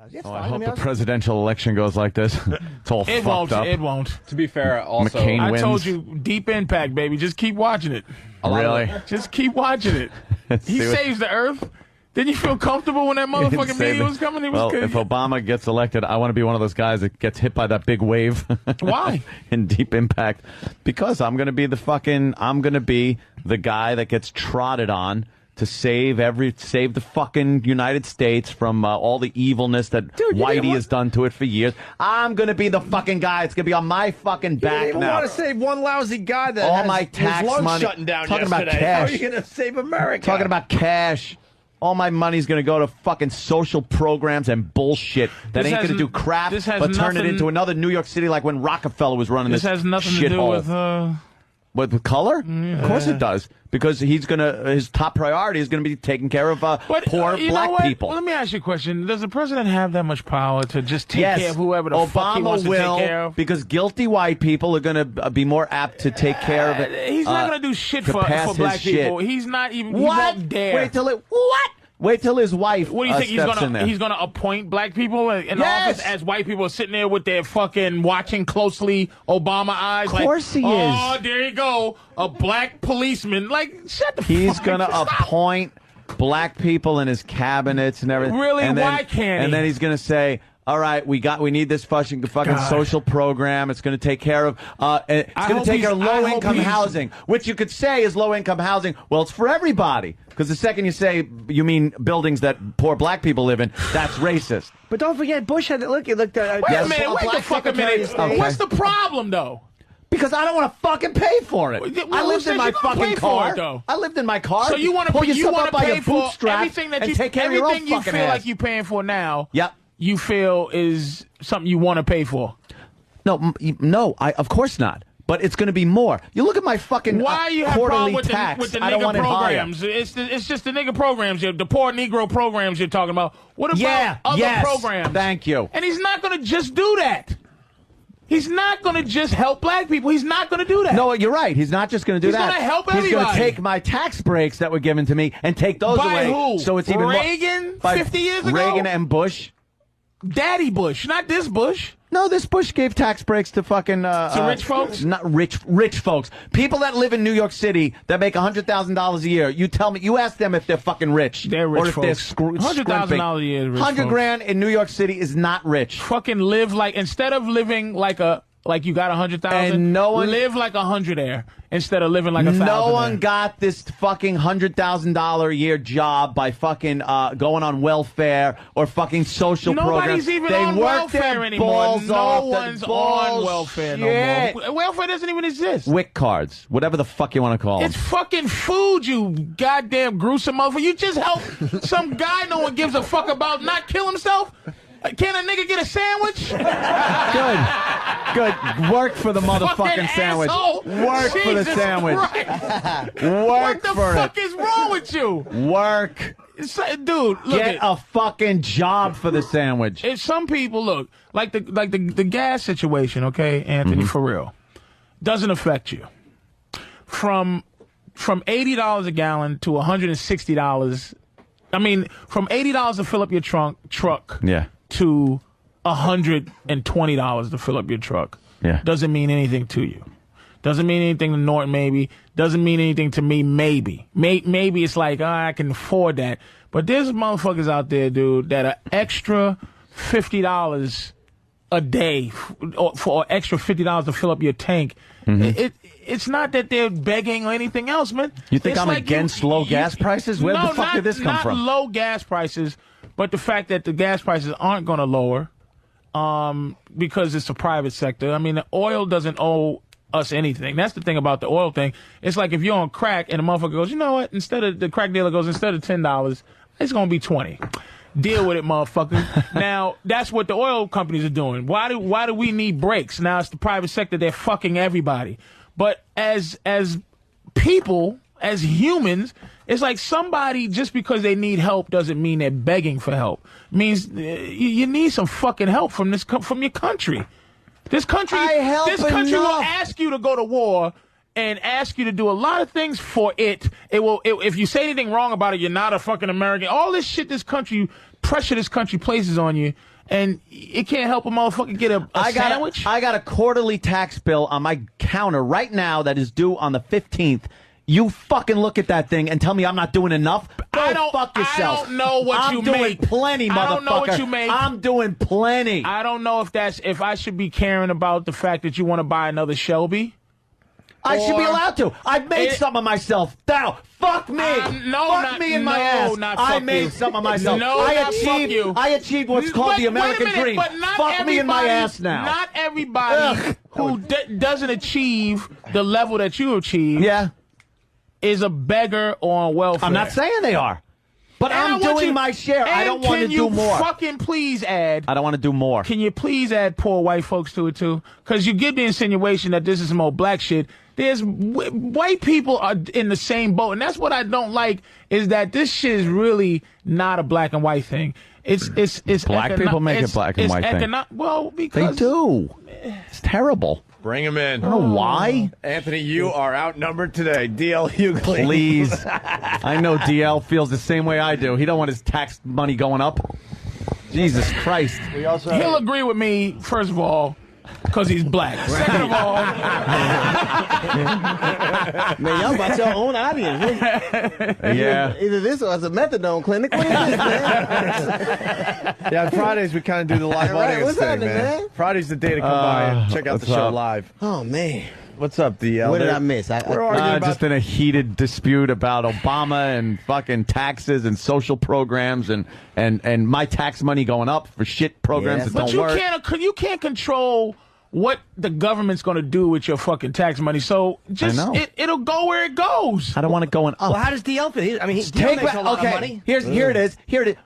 I hope the presidential election goes like this. It's all fucked up. It won't. To be fair, also... McCain wins. I told you, deep impact, baby. Just keep watching it. Really? Just keep watching it. He saves the earth. Didn't you feel comfortable when that motherfucking media was coming? It was if Obama gets elected, I want to be one of those guys that gets hit by that big wave. Why? In deep impact. Because I'm going to be the guy that gets trotted on to save the fucking United States from all the evilness that Whitey has done to it for years. I'm going to be the fucking guy. It's going to be on my fucking back you don't now. want to save one lousy guy that all has my tax his lungs money shutting down talking yesterday. about cash. How are you going to save America? Talking about cash. All my money's going to go to fucking social programs and bullshit that ain't going to do crap but turn it into another New York City like when Rockefeller was running this shithole. This has nothing to do with... With color? Yeah. Of course it does. Because his top priority is going to be taking care of poor black people. Well, let me ask you a question. Does the president have that much power to just take care of whoever the fuck he wants to take care of? Because guilty white people are going to be more apt to take care of it. He's not going to do shit for black people. He's not even... He won't dare. Wait till his wife What do you think he's gonna appoint black people in office as white people are sitting there with their fucking watching closely Obama eyes? Of course he is. Oh, there you go, a black policeman. Like, shut the fuck up. He's gonna appoint black people in his cabinets and everything. Really? And then, why can't he? And then he's gonna say, all right, we need this fucking social program. It's going to take care of it's going to take care of low-income housing, which you could say is low-income housing. Well, it's for everybody. Because the second you say you mean buildings that poor black people live in, that's racist. But don't forget, Bush had wait a minute, wait the fuck a minute. Okay. What's the problem, though? Because I don't want to fucking pay for it. Well, I lived in my fucking car. I lived in my car. So you want to pay for everything that you feel like you're paying for now. Yep. You feel is something you want to pay for? No, of course not. But it's going to be more. You look at my fucking quarterly tax. With the I don't nigga want programs. It's just the nigga programs, the poor Negro programs you're talking about. What about other programs? Thank you. And he's not going to just do that. He's not going to just help black people. He's not going to do that. No, you're right. He's not just going to do that. He's going to help everybody. He's going to take my tax breaks that were given to me and take those away. By who? So it's even Reagan? more, 50 years ago? Reagan and Bush. Daddy Bush, not this Bush. No, this Bush gave tax breaks to fucking to rich folks. Not rich folks. People that live in New York City that make $100,000 a year. You tell me. You ask them if they're fucking rich. They're rich or if folks. They're $100,000 a year. Is rich $100,000 in New York City is not rich. Fucking live like instead of living like you got 100,000. And no one live like 100 there instead of living like 1,000. No one got this fucking $100,000 a year job by fucking going on welfare or fucking social programs. Nobody's even on welfare anymore. No one's on welfare no more. Welfare doesn't even exist. WIC cards, whatever the fuck you want to call them. It's fucking food, you goddamn gruesome motherfucker. You just help some guy no one gives a fuck about not kill himself. Can a nigga get a sandwich? Good. Work for the motherfucking sandwich. Asshole. Work for the sandwich. What the fuck is wrong with you? Work. Dude, look. Get a fucking job for the sandwich. If some people, look, like the gas situation, okay, Anthony, for real, doesn't affect you. From $80 a gallon to $160. I mean, from $80 to fill up your truck. Yeah. To $120 to fill up your truck. Yeah. Doesn't mean anything to you. Doesn't mean anything to Norton, maybe. Doesn't mean anything to me, maybe. Maybe it's like, I can afford that. But there's motherfuckers out there, dude, that are extra $50 a day for extra $50 to fill up your tank. It's not that they're begging or anything else, man. You think I'm against low gas prices? Where the fuck did this come from? Not low gas prices, but the fact that the gas prices aren't going to lower because it's a private sector. I mean, the oil doesn't owe us anything. That's the thing about the oil thing. It's like if you're on crack and the motherfucker goes, you know what? The crack dealer goes, instead of $10, it's going to be $20. Deal with it, motherfucker. Now, that's what the oil companies are doing. Why do we need breaks? Now it's the private sector. They're fucking everybody. But as people, as humans, it's like somebody, just because they need help doesn't mean they're begging for help. It means you need some fucking help from your country. This country will ask you to go to war and ask you to do a lot of things for it. If you say anything wrong about it, you're not a fucking American. All this shit pressure this country places on you, and it can't help a motherfucker get a sandwich. I got a quarterly tax bill on my counter right now that is due on the 15th. You fucking look at that thing and tell me I'm not doing enough? Go fuck yourself. I don't know what you make. I'm doing plenty, motherfucker. I don't know what you make. I'm doing plenty. I don't know if I should be caring about the fact that you want to buy another Shelby. I should be allowed to. I've made some of myself. Now, fuck me. Fuck me in my ass. I made some of myself. I achieved what's called the American dream. But not fuck me in my ass now. Not everybody who doesn't achieve the level that you achieve is a beggar or on welfare. I'm not saying they are. But I'm doing my share. I don't want to do more. Fucking please add. I don't want to do more. Can you please add poor white folks to it too? Because you give the insinuation that this is some old black shit. There's white people are in the same boat, and that's what I don't like. Is that this shit is really not a black and white thing. It's black people make it black and white thing. Well, because they do. It's terrible. Bring him in. I don't know why. Anthony, you are outnumbered today. DL Hughley. Please. I know DL feels the same way I do. He don't want his tax money going up. Jesus Christ. He'll agree with me, first of all, because he's black. Second of all, man, y'all about your own audience. Yeah. Either this or it's a methadone clinic. What is this, man? Yeah, on Fridays we kind of do the live audience what's thing, happening, man? Friday's the day to come by and check out the show live. Oh, man. What's up, DL? What did I miss? We're arguing about just in a heated dispute about Obama and fucking taxes and social programs and my tax money going up for shit programs that don't work. But you can't control what the government's going to do with your fucking tax money. So just it'll go where it goes. I don't want it going up. Well, how does DL feel? I mean, DL makes a lot of money. Here it is.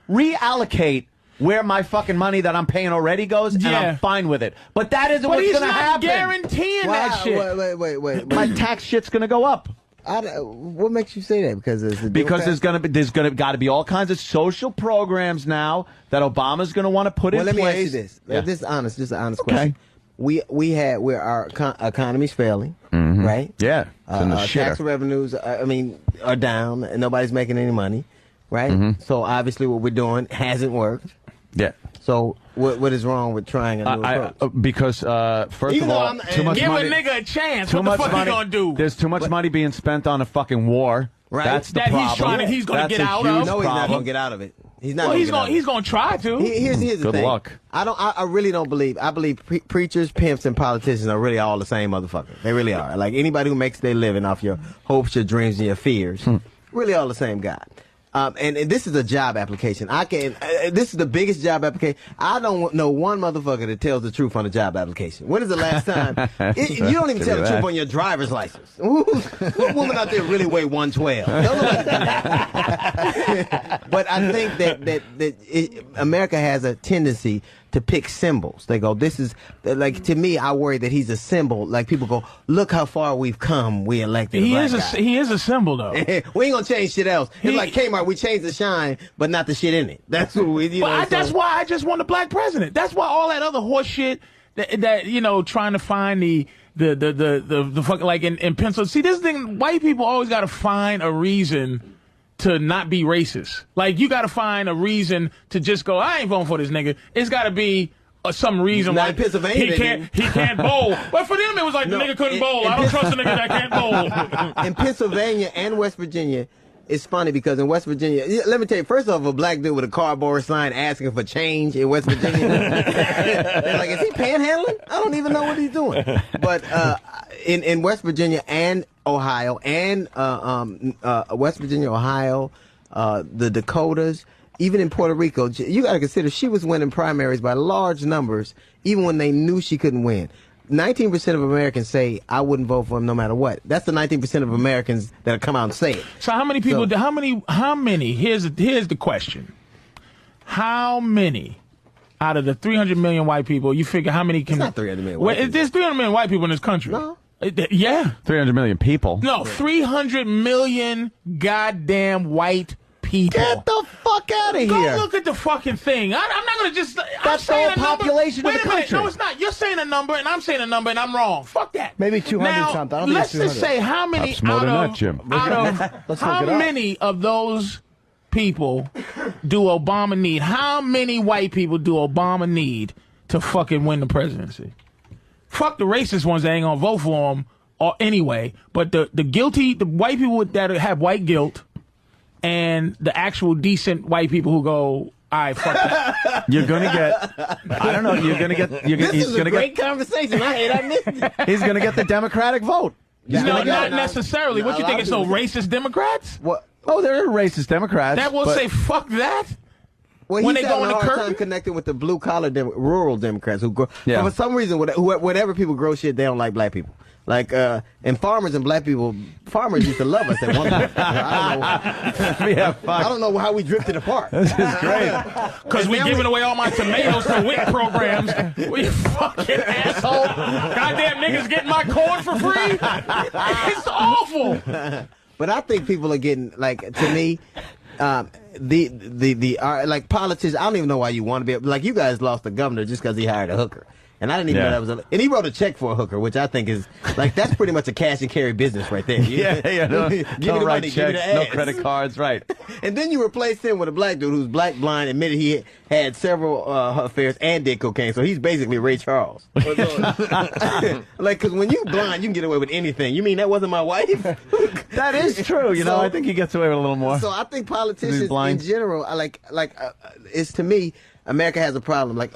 Reallocate where my fucking money that I'm paying already goes, and I'm fine with it. But that isn't what's going to happen. But he's not guaranteeing that shit. Wait. My tax shit's going to go up. What makes you say that? Because there's got to be all kinds of social programs now that Obama's going to want to put in place. Well, let me ask you this. Yeah. This is an honest question. Where our economy's failing, right? Yeah. Tax revenues, are down, and nobody's making any money, right? So obviously, what we're doing hasn't worked. Yeah. So what is wrong with trying a new approach? Because first of all, too much give money. Give a nigga a chance. What the fuck he gonna do? There's too much money being spent on a fucking war. Right. That's the problem. He's gonna get out of. No, he's not gonna get out of it. He's not. Well, he's gonna try to. Here's the thing. Good luck. I really don't believe. I believe preachers, pimps, and politicians are really all the same motherfuckers. They really are. Like anybody who makes their living off your hopes, your dreams, and your fears, really all the same guy. And this is a job application. This is the biggest job application. I don't know one motherfucker that tells the truth on a job application. When is the last time? You don't even tell the truth on your driver's license. What woman out there really weigh 112? But I think that America has a tendency to pick symbols. They go, this is, like, to me, I worry that he's a symbol. Like, people go, look how far we've come. We elected a black guy. He is a symbol, though. We ain't gonna change shit else. It's like Kmart, we changed the shine, but not the shit in it. That's what we, that's why I just want a black president. That's why all that other horse shit that trying to find the fucking, like, in Pennsylvania. See, this thing, white people always gotta find a reason to not be racist. Like, you gotta find a reason to just go, I ain't voting for this nigga. It's gotta be some reason why Pennsylvania he can't bowl. But for them, it was like the nigga couldn't bowl. I don't trust a nigga that can't bowl. In Pennsylvania and West Virginia, it's funny because in West Virginia, let me tell you, first off, a black dude with a cardboard sign asking for change in West Virginia. They're like, is he panhandling? I don't even know what he's doing. But in West Virginia and Ohio and West Virginia, Ohio, the Dakotas, even in Puerto Rico, you got to consider she was winning primaries by large numbers, even when they knew she couldn't win. 19% of Americans say, I wouldn't vote for him no matter what. That's the 19% of Americans that come out and say it. So how many people, how many, here's the question. How many out of the 300 million white people, you figure how many can... It's not 300 million white people. There's 300 million white people in this country. No. Yeah. 300 million people. No, 300 million goddamn white people. Get the fuck out of Go here. look at the fucking thing. I'm not going to just... That's the whole population of the Wait a minute. country. No, it's not. You're saying a number, and I'm saying a number, and I'm wrong. Fuck that. Maybe 200 now, something. I don't think let's it's just 200. say how many That's more out than of... that, Jim. Let's how look it up. many of those people do Obama need? How many white people do Obama need to fucking win the presidency? Fuck the racist ones that ain't gonna vote for him or anyway. But the guilty, the white people that have white guilt, and the actual decent white people who go, all right, fuck that. You're gonna get. I don't know. You're gonna get. This He's is a gonna great get. conversation. I hate I missed it. He's gonna get the Democratic vote. No, not necessarily. What you think? It's no racist Democrats? What? Oh, there are racist Democrats. That will but- say fuck that. Well, When he's they go having a into hard Kirby? time connecting with the blue collar rural Democrats who grow. Yeah. For some reason, whatever people grow shit, they don't like black people. Like and farmers and black people, farmers used to love us at one point. Yeah, fuck. I don't know how we drifted apart. This is great. Because we giving away all my tomatoes to WIC programs. We fucking asshole. Goddamn niggas getting my corn for free. It's awful. But I think people are getting, like, to me, like politicians. I don't even know why you want to be like you guys lost the governor just because he hired a hooker, and I didn't even know that was and he wrote a check for a hooker, which I think is like that's pretty much a cash and carry business right there. Yeah. No, give me no the right money, give me checks, the no ass. credit cards, right? And then you replace him with a black dude who's black blind, admitted he had several affairs and did cocaine, so he's basically Ray Charles. Like, because when you blind, you can get away with anything. You mean that wasn't my wife? That is true. You know, I think he gets away with a little more. So I think politicians in blind. general, it's to me, America has a problem. Like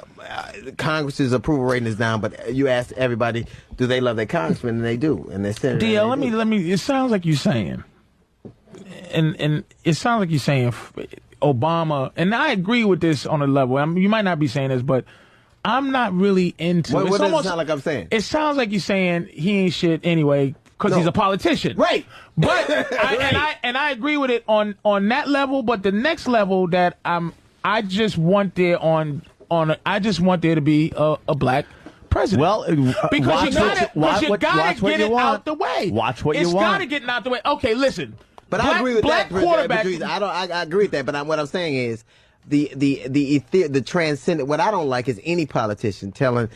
Congress's approval rating is down, but you ask everybody, do they love their congressman? And they do, and their senator. DL, let me. It sounds like you're saying, and it sounds like you're saying Obama, and I agree with this on a level. You might not be saying this, but I'm not really into. What it's does almost, it sound like I'm saying? It sounds like you're saying he ain't shit anyway because he's a politician, Right? But I agree with it on that level. But the next level that I just want there I just want there to be a black president. Well, because you gotta get it out the way. Watch what you want. It's gotta get out the way. Okay, listen. But I agree with that, quarterback. Patrice. I agree with that. But what I'm saying is the transcendent. What I don't like is any politician telling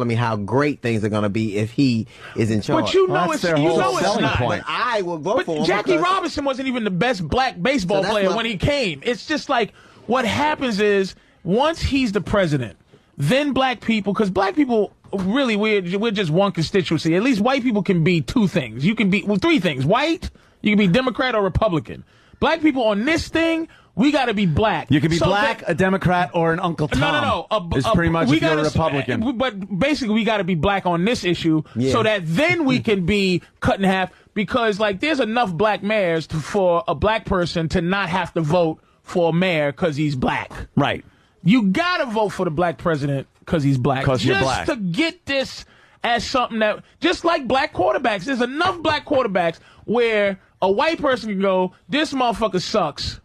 me how great things are going to be if he is in charge. But you know That's their whole it's selling not. point. But I will vote for him. Jackie because- Robinson wasn't even the best black baseball So that's player my- when he came. It's just like what happens is once he's the president, then black people, because black people really we're just one constituency. At least white people can be two things. You can be three things. White, you can be Democrat or Republican. Black people on this thing, we got to be black. You can be black, a Democrat, or an Uncle Tom. No. It's pretty much if you're a Republican. But basically, we got to be black on this issue so that then we can be cut in half. Because like, there's enough black mayors for a black person to not have to vote for a mayor because he's black. Right. You got to vote for the black president because he's black. Because you're black. Just to get this as something that, just like black quarterbacks, there's enough black quarterbacks where a white person can go, this motherfucker sucks.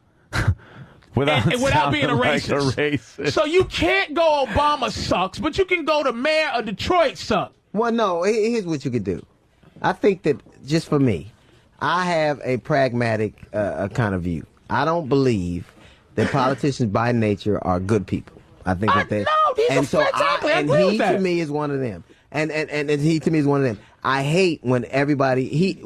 Without being a like racist. So you can't go Obama sucks, but you can go to mayor of Detroit sucks. Well, no, here's what you could do. I think that, just for me, I have a pragmatic kind of view. I don't believe that politicians by nature are good people. I think that they... No, these and are so exactly. I and agree he with that. to me is one of them. And he to me is one of them. I hate when everybody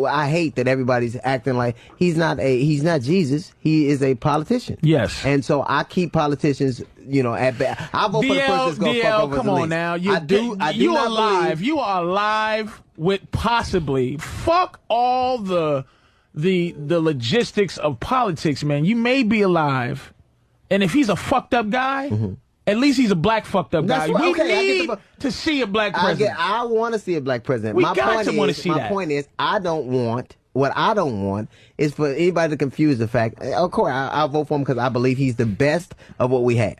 I hate that everybody's acting like he's not Jesus. He is a politician. Yes. And so I keep politicians, at bay. I vote for the person that's going to fuck over come us the on least. now. I do you not are alive. believe- You are alive with possibly fuck all the logistics of politics, man. You may be alive, and if he's a fucked up guy. Mm-hmm. At least he's a black fucked up guy. That's right. We Okay, I get need to see a black president. I want to see a black president. We my got point to want to is, see my that. point is, what I don't want is for anybody to confuse the fact. Of course, I'll vote for him because I believe he's the best of what we have.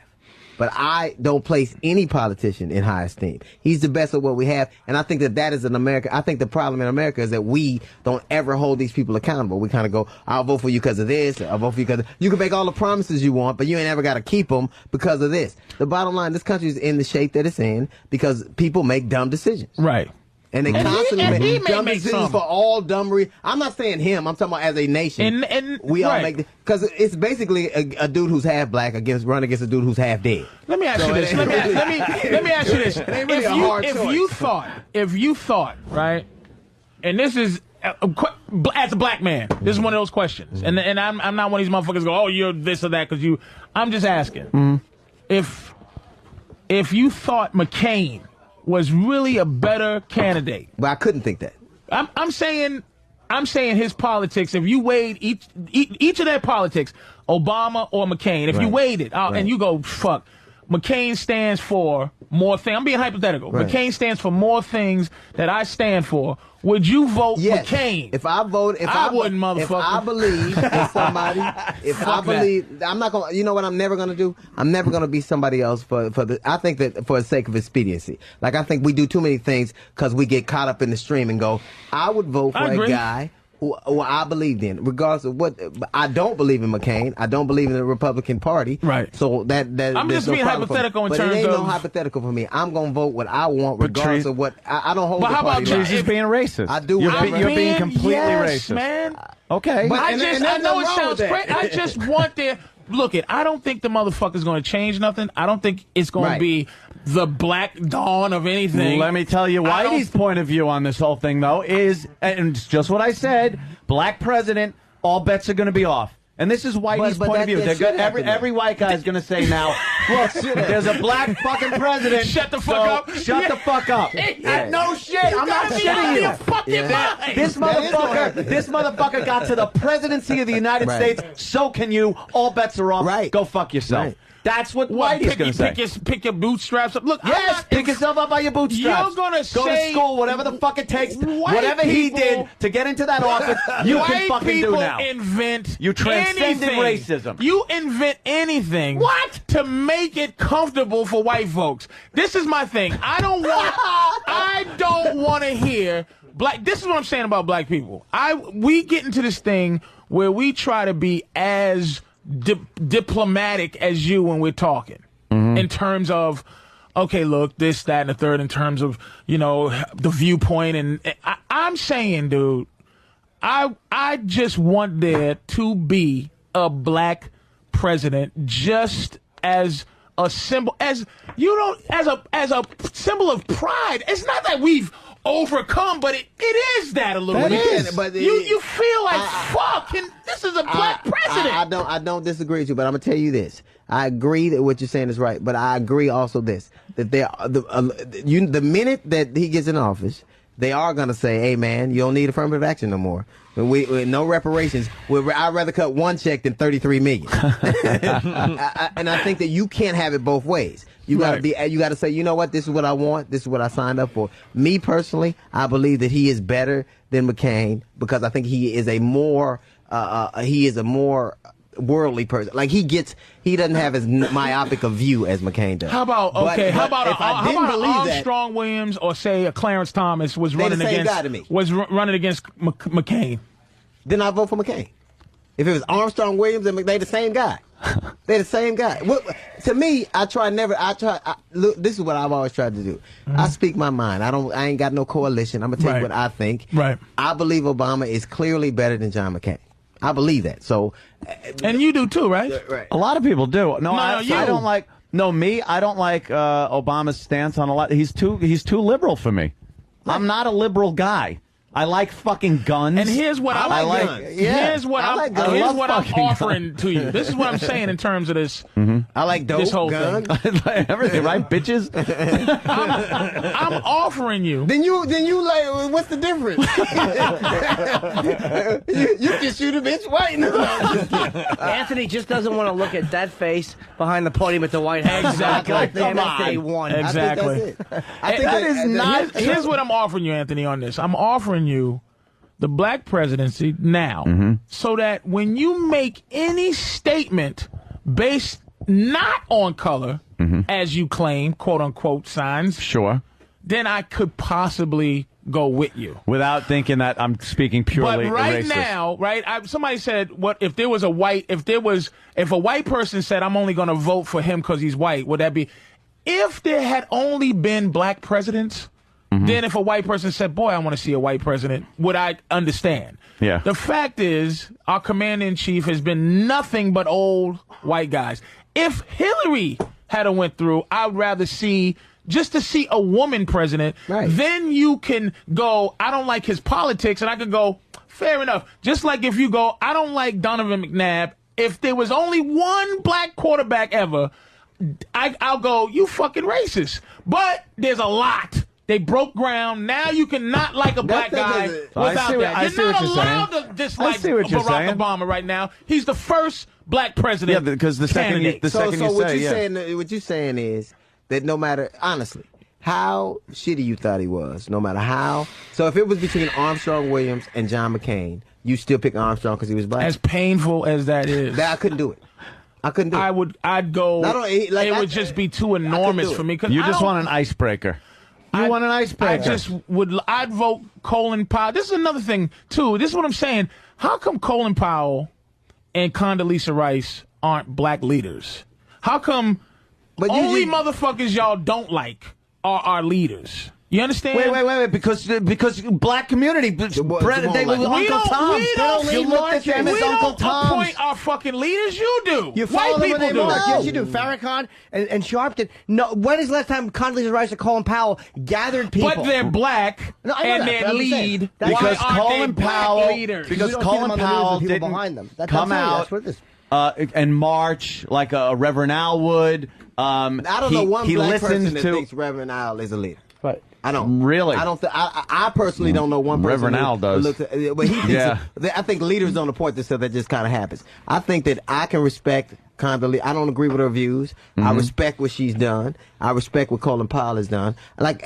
But I don't place any politician in high esteem. He's the best of what we have, and I think that is in America. I think the problem in America is that we don't ever hold these people accountable. We kind of go, "I'll vote for you because of this. I'll vote for you because you can make all the promises you want, but you ain't ever got to keep them because of this." The bottom line: this country is in the shape that it's in because people make dumb decisions. Right. And they constantly he make may dumb make decisions some. for all dumbery. I'm not saying him. I'm talking about as a nation. And we all right. make because it's basically a dude who's half black run against a dude who's half dead. Let me ask you this. Let me ask you this. It ain't really a hard choice. If you thought, right, and this is as a black man, this is one of those questions, and I'm not one of these motherfuckers go, oh, you're this or that because you. I'm just asking if you thought McCain was really a better candidate. But I couldn't think that. I'm saying his politics. If you weighed each of their politics, Obama or McCain, if you weighed it out and you go, fuck, McCain stands for more things. I'm being hypothetical. Right. McCain stands for more things that I stand for. Would you vote McCain? If I vote, I wouldn't, motherfucker. If I believe in somebody, I'm not gonna. You know what? I'm never gonna do. I'm never gonna be somebody else for the. I think that for the sake of expediency, like I think we do too many things because we get caught up in the stream and go. I would vote for a guy who I believed in, regardless of what. I don't believe in McCain. I don't believe in the Republican Party. Right. So that I'm just being hypothetical in terms of. But it ain't no hypothetical for me. I'm gonna vote what I want, regardless of what. I don't hold. But how about Patrice is being racist? I do. You're being completely yes, racist, man. Okay. But I know it sounds crazy. I just want their. Look, I don't think the motherfucker's going to change nothing. I don't think it's going to be the black dawn of anything. Let me tell you, Whitey's point of view on this whole thing, though, is, and it's just what I said, black president, all bets are going to be off. And this is Whitey's point of view. Every white guy is going to say now, look, there's a black fucking president. Shut the fuck up. Shut the fuck up. No shit. I'm not shitting you. This motherfucker got to the presidency of the United States. So can you. All bets are off. Right. Go fuck yourself. Right. That's what Whitey's going to say. Pick your bootstraps up. Look, yes, pick yourself up by your bootstraps. You're going to go to school, whatever the fuck it takes. Whatever he did to get into that office, you can fucking do now. You transcended racism. You invent anything. What? To make it comfortable for white folks. This is my thing. I don't want to hear black. This is what I'm saying about black people. We get into this thing where we try to be as diplomatic as you when we're talking in terms of, okay, look, this, that, and the third, in terms of, the viewpoint. And I'm saying, dude, I just want there to be a black president just as a symbol, as a symbol of pride. It's not that we've overcome, but it is that a little bit. But you feel like fuck, and this is a black president. I don't disagree with you, but I'm gonna tell you this. I agree that what you're saying is right, but I agree also that the minute that he gets in office, they are gonna say, "Hey man, you don't need affirmative action no more. We no reparations. I'd rather cut one check than 33 million." And I think that you can't have it both ways. You gotta say, you know what, this is what I want, this is what I signed up for. Me personally, I believe that he is better than McCain because I think he is a more worldly person. Like he doesn't have as myopic a view as McCain does. How about Armstrong Williams or say a Clarence Thomas was running against McCain? Then I vote for McCain. If it was Armstrong Williams and they the same guy. They're the same guy. To me, look, this is what I've always tried to do. I speak my mind. I ain't got no coalition. I'm gonna tell you what I think. Right. I believe Obama is clearly better than John McCain. I believe that. So, and you do too, right? A lot of people do. I don't like. No, me. I don't like Obama's stance on a lot. He's too liberal for me. I'm not a liberal guy. I like fucking guns. And here's what I like guns. Here's what I'm offering to you. This is what I'm saying in terms of this. I like dope, this whole gun, everything, right, bitches? I'm offering you. Then you like, what's the difference? you can shoot a bitch white now. Anthony just doesn't want to look at that face behind the podium at the White House. Exactly. Come on. Exactly. I think that is not. Here's what I'm offering you, Anthony, on this. I'm offering you the black presidency now so that when you make any statement based not on color, as you claim, quote unquote, signs, sure, then I could possibly go with you without thinking that I'm speaking purely. But right racist. now, somebody said, "What if if a white person said I'm only going to vote for him because he's white? Would that be if there had only been black presidents?" Then if a white person said, boy, I want to see a white president, would I understand? Yeah. The fact is, our commander-in-chief has been nothing but old white guys. If Hillary had went through, I would rather see, just to see a woman president, then you can go, I don't like his politics, and I could go, fair enough. Just like if you go, I don't like Donovan McNabb, if there was only one black quarterback ever, I'll go, you fucking racist. But there's a lot. They broke ground. Now you cannot like a black guy without that. You're not allowed to dislike Barack Obama right now. He's the first black president. Yeah, because the second you say, what you're saying is that no matter, honestly, how shitty you thought he was, no matter how. So if it was between Armstrong Williams and John McCain, you still pick Armstrong because he was black? As painful as that is. I couldn't do it. I couldn't do it. I'd go, it would just be too enormous for me. You just want an icebreaker. You want an icebreaker. I'd vote Colin Powell. This is another thing, too. This is what I'm saying. How come Colin Powell and Condoleezza Rice aren't black leaders? How come only motherfuckers y'all don't like are our leaders? You understand? Wait. Because black community, they were Uncle Tom. You looked at them as Uncle Tom. Appoint our fucking leaders. You do. You follow White them people do. Yes, you do. Farrakhan and Sharpton. No. When is the last time Condoleezza Rice or Colin Powell gathered people? But they're black and they lead. Because Colin Powell, because Colin Powell didn't behind them. Come out and march like a Reverend Al would. I don't know one black person that thinks Reverend Al is a leader. Right. I don't really. I personally don't know one person. Reverend Al does, but he thinks. I think leaders on the point that stuff that just kind of happens. I think that I can respect Condoleezza. I don't agree with her views. I respect what she's done. I respect what Colin Powell has done. Like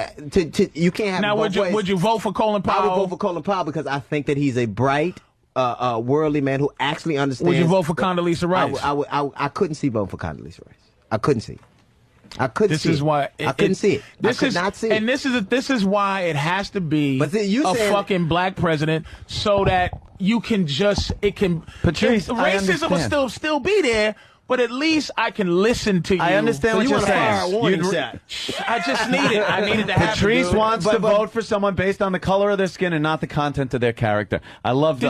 you can't have. Now, would you vote for Colin Powell? I would vote for Colin Powell because I think that he's a bright, worldly man who actually understands. Would you vote for Condoleezza Rice? I couldn't see voting for Condoleezza Rice. I couldn't see. I couldn't see it. I couldn't see it. I could not see it. And this is why it has to be a fucking black president so that you can Patrice, racism will still be there, but at least I can listen to you. I understand what you're saying. I just need it. I needed to happen. Patrice wants to vote for someone based on the color of their skin and not the content of their character. I love the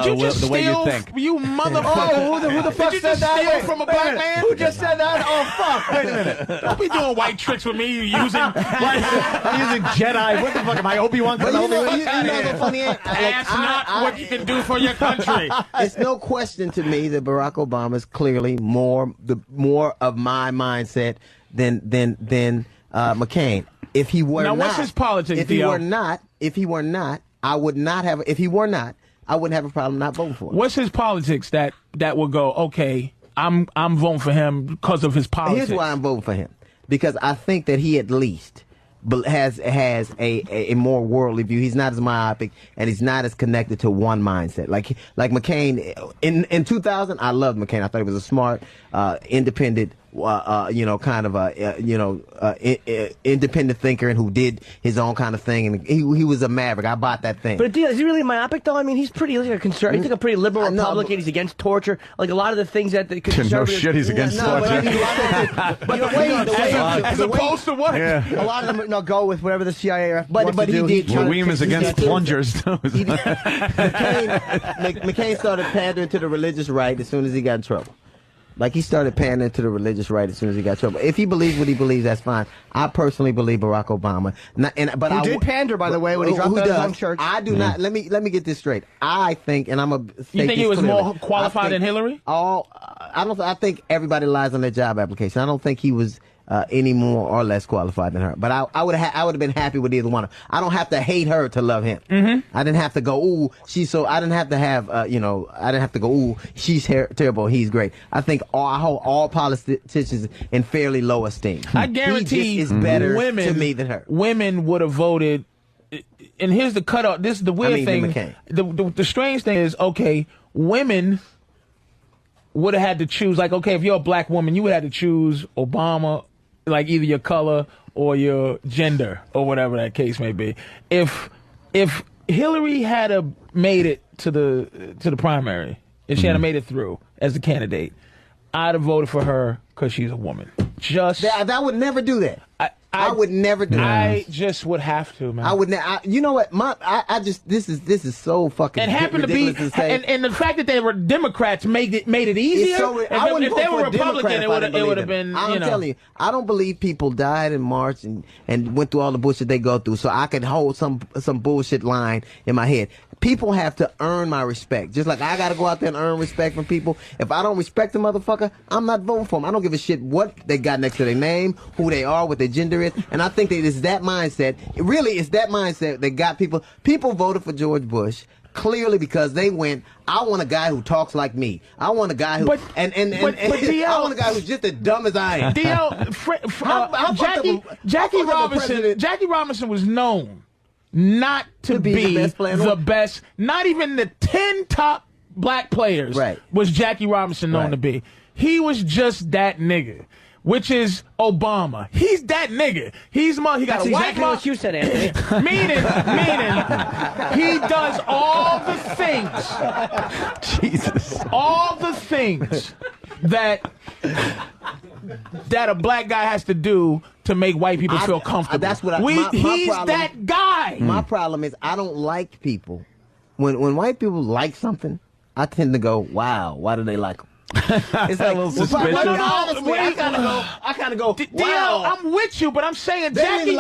way you think. You motherfucker. Who the fuck said that? Did you just steal from a black man? Who just said that? Oh, fuck. Wait a minute. Don't be doing white tricks with me using... I'm using Jedi. What the fuck am I, Obi-Wan Kenobi? That's not what you can do for your country. It's no question to me that Barack Obama is clearly more of my mindset than McCain. If he were now, not, what's his politics? If he were not, I wouldn't have a problem not voting for him. What's his politics that would go? Okay, I'm voting for him because of his politics. Here's why I'm voting for him, because I think that he at least has a more worldly view. He's not as myopic and he's not as connected to one mindset. Like McCain in 2000, I loved McCain. I thought he was a smart, independent, independent thinker and who did his own kind of thing. And he was a maverick. I bought that thing. But is he really myopic though? I mean, he's like a conservative. He's like a pretty liberal Republican. He's against torture. Like a lot of the things that the conservatives. No shit, he's against torture. But the way as opposed to what? Yeah. A lot of them go with whatever the CIA or but he did. William is against plungers. McCain started pandering to the religious right as soon as he got in trouble. Like, he started pandering to the religious right as soon as he got in trouble. If he believes what he believes, that's fine. I personally believe Barack Obama. Who did pander, by the way, when he dropped out of his own church. I do not. Let me get this straight. I think, and I'm a. You think he was more qualified than Hillary? I think everybody lies on their job application. I don't think he was any more or less qualified than her. But I would have been happy with either one. I don't have to hate her to love him. Mm-hmm. I didn't have to go, ooh, she's so. I didn't have to have, I didn't have to go, ooh, she's terrible, he's great. I think all politicians in fairly low esteem. I guarantee he just is better women, to me than her. Women would have voted. And here's the cutoff. This is the weird thing. The strange thing is, okay, women would have had to choose. Like, okay, if you're a black woman, you would have to choose Obama, like either your color or your gender or whatever that case may be. If Hillary had made it to the primary, if she had made it through as a candidate, I'd have voted for her because she's a woman. That would never do that. I would never do I just would have to, man. I would never. You know what? This is so fucking. It happened to be, and the fact that they were Democrats made it easier. If they were Republican, it would have been. I'm telling you, I don't believe people died in March and went through all the bullshit they go through, so I could hold some bullshit line in my head. People have to earn my respect. Just like I got to go out there and earn respect from people. If I don't respect the motherfucker, I'm not voting for them. I don't give a shit what they got next to their name, who they are, what their gender is. And I think that it's that mindset. It's that mindset that got people. People voted for George Bush clearly because they went, I want a guy who talks like me. I want a guy who I want a guy who's just as dumb as I am. Jackie Robinson was known not to be the best, not even the 10 top black players was Jackie Robinson known to be. He was just that nigga, which is Obama. He's that nigga. He got That's a white exactly what you said, Anthony. meaning he does all the things. Jesus. All the things that a black guy has to do to make white people feel comfortable. That's what he's that guy. My problem is I don't like people. When white people like something, I tend to go, wow, why do they like them? It's like, a little suspicious. Honestly, I kind of go, wow. I'm with you, but I'm saying Jackie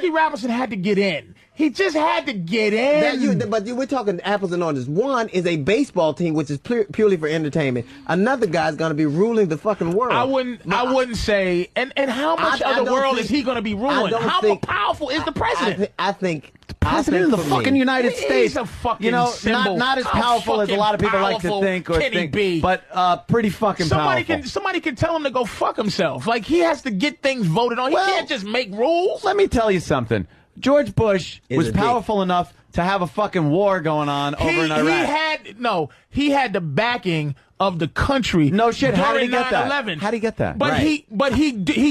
Robinson had to get in. He just had to get in. We're talking apples and oranges. One is a baseball team, which is purely for entertainment. Another guy's going to be ruling the fucking world. I wouldn't say. And how much of the world is he going to be ruling? How powerful is the president? I think the president of the fucking United States. He's a fucking symbol. Not as powerful as a lot of people like to think or think, but pretty fucking powerful. Somebody can tell him to go fuck himself. Like, he has to get things voted on. He can't just make rules. Let me tell you something. George Bush was powerful enough to have a fucking war going on over in Iraq. He had the backing of the country. No shit. How did he get 9/11. that? How did he get that? But he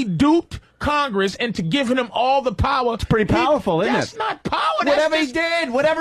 duped Congress into giving him all the power. It's pretty powerful, isn't it? That's not power. Whatever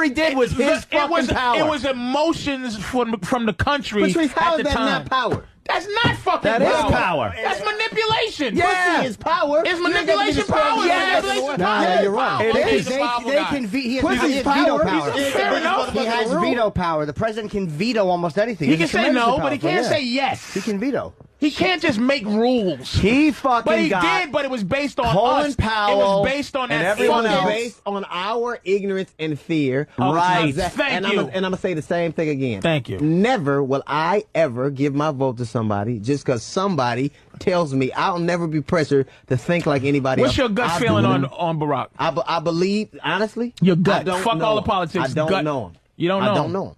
he did was his fucking power. It was emotions from the country at the time. How is that not power? That's not fucking power. That is power. That's manipulation. Yeah. Pussy is power. Is manipulation power? Yes. Nah, you're right. He has veto power. Fair enough. He has veto power. The president can veto almost anything. He can say no, but he can't say yes. He can veto. He can't just make rules. He fucking But he got did, but it was based on Colin us. Powell it was based on and that everyone fucking- else. Based on our ignorance and fear. Right. Thank and you. I'm going to say the same thing again. Thank you. Never will I ever give my vote to somebody just because somebody tells me. I'll never be pressured to think like anybody What's else. your gut feeling on Barack? I believe, honestly. Your gut. I don't Fuck know all the him. politics. I don't Gut. know him. You don't know I don't him. know him.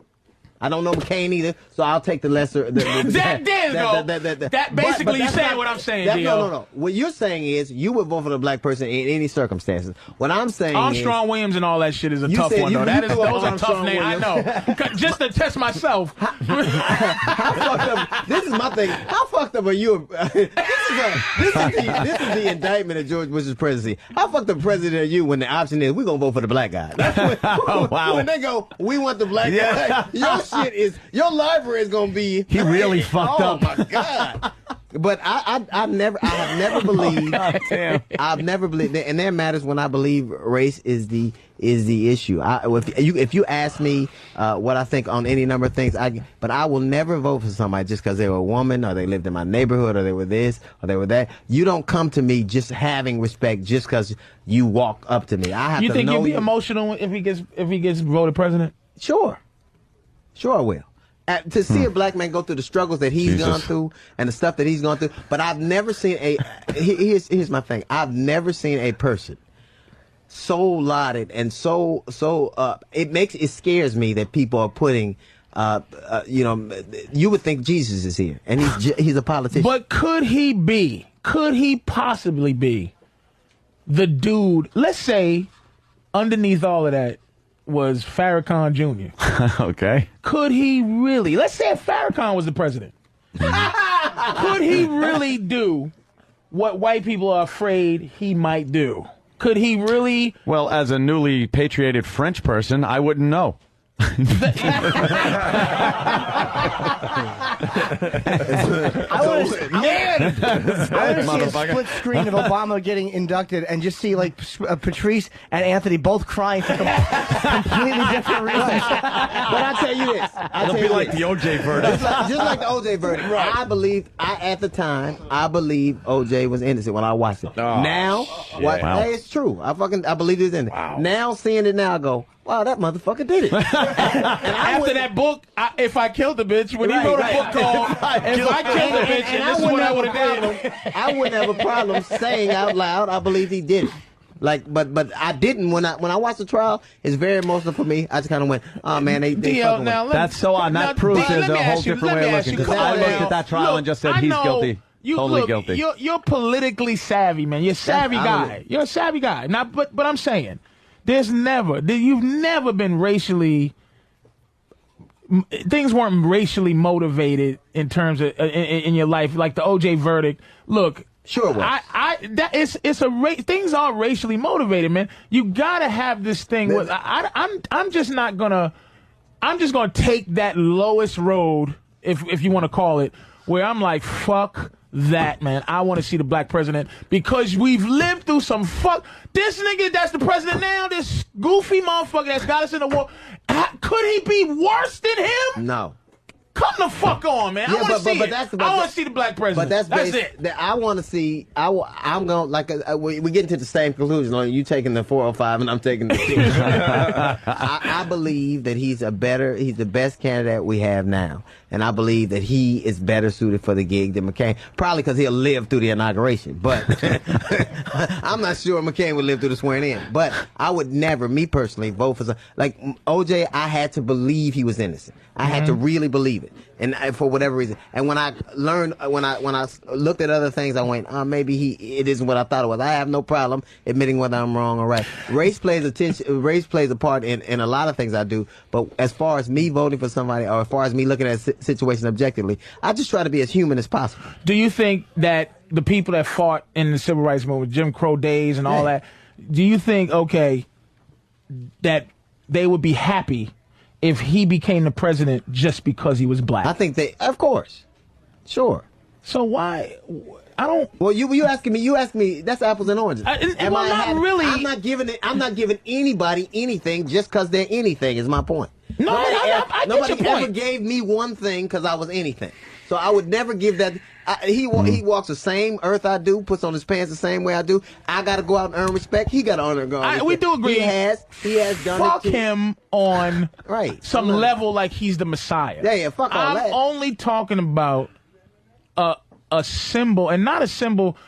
I don't know McCain either, so I'll take the lesser. That basically you're saying what I'm saying, Dio. No. What you're saying is you would vote for the black person in any circumstances. What I'm saying Armstrong Williams and all that shit is a tough one, though. Those are tough names. I know. Just to test myself. How fucked up? This is my thing. How fucked up are you? This is the indictment of George Bush's presidency. How fucked up president are you when the option is we're gonna vote for the black guy? That's when they go, we want the black guy. Your library is gonna be. He really fucked up. Oh my god. But I have never believed. I've never believed, and there matters when I believe race is the issue. If you ask me what I think on any number of things, but I will never vote for somebody just because they were a woman or they lived in my neighborhood or they were this or they were that. You don't come to me just having respect just because you walk up to me. I have. You to think know you'll be emotional if he gets voted president? Sure I will. To see a black man go through the struggles that he's gone through and the stuff that he's gone through, but I've never seen here's my thing. I've never seen a person so lauded and so it scares me that people are putting you would think Jesus is here and he's a politician. But could he possibly be the dude? Let's say underneath all of that was Farrakhan Jr. Okay. Could he really? Let's say if Farrakhan was the president. Could he really do what white people are afraid he might do? Could he really? Well, as a newly patrioted French person, I wouldn't know. I want to see a split screen of Obama getting inducted and just see like Patrice and Anthony both crying for completely different reasons. But I'll tell you this. It'll be like the OJ verdict. Just like the OJ verdict. Right. At the time, I believe OJ was innocent when I watched it. Oh, now, hey, it's true. I believe he was innocent. Wow. Now, seeing it now, I go, wow, that motherfucker did it. After that book, If I Killed the Bitch, when he wrote a book called If I Killed the Bitch, and this is what I would have done. I wouldn't have a problem saying out loud, I believe he did it. Like, but I didn't when I watched the trial. It's very emotional for me. I just kind of went, oh man, they fucking now, That's so odd. That proves there's a whole different way of looking. Because I looked at that trial and just said he's guilty. Totally guilty. You're politically savvy, man. You're a savvy guy. You're a savvy guy. Now, but I'm saying, you've never been racially. Things weren't racially motivated in terms of in your life, like the OJ verdict. Look. Sure it was. Things are racially motivated, man. You gotta have this thing. I'm just gonna take that lowest road, if you want to call it, where I'm like, fuck that, man. I want to see the black president because we've lived through some this nigga that's the president now, this goofy motherfucker that's got us in the war. Could he be worse than him? No. Come the fuck on, man. I want to see it. I want to see the black president. But that's it. I want to see. I'm going we get into the same conclusion. Like you taking the 405 and I'm taking the 2. I believe that he's the best candidate we have now, and I believe that he is better suited for the gig than McCain. Probably because he'll live through the inauguration, but I'm not sure McCain would live through the swearing in. But I would never, me personally, vote for like OJ. I had to believe he was innocent. I had to really believe it, and for whatever reason. And when I learned, when I looked at other things, I went, maybe it isn't what I thought it was. I have no problem admitting whether I'm wrong or right. Race plays a part in a lot of things I do. But as far as me voting for somebody, or as far as me looking at a situation objectively, I just try to be as human as possible. Do you think that the people that fought in the civil rights movement, Jim Crow days and all that, do you think that they would be happy if he became the president just because he was black? I think of course. Sure. So why? I don't. Well, you asking me. That's apples and oranges. Really. I'm not giving anybody anything just because they're anything. Is my point. No, I nobody get your point. ever gave me one thing because I was anything. So I would never give that. He walks the same earth I do, puts on his pants the same way I do. I got to go out and earn respect. He got to earn respect. We do agree. He has done fuck it. Fuck him on some level like he's the Messiah. Yeah, fuck all that. I'm only talking about a symbol, and not a symbol.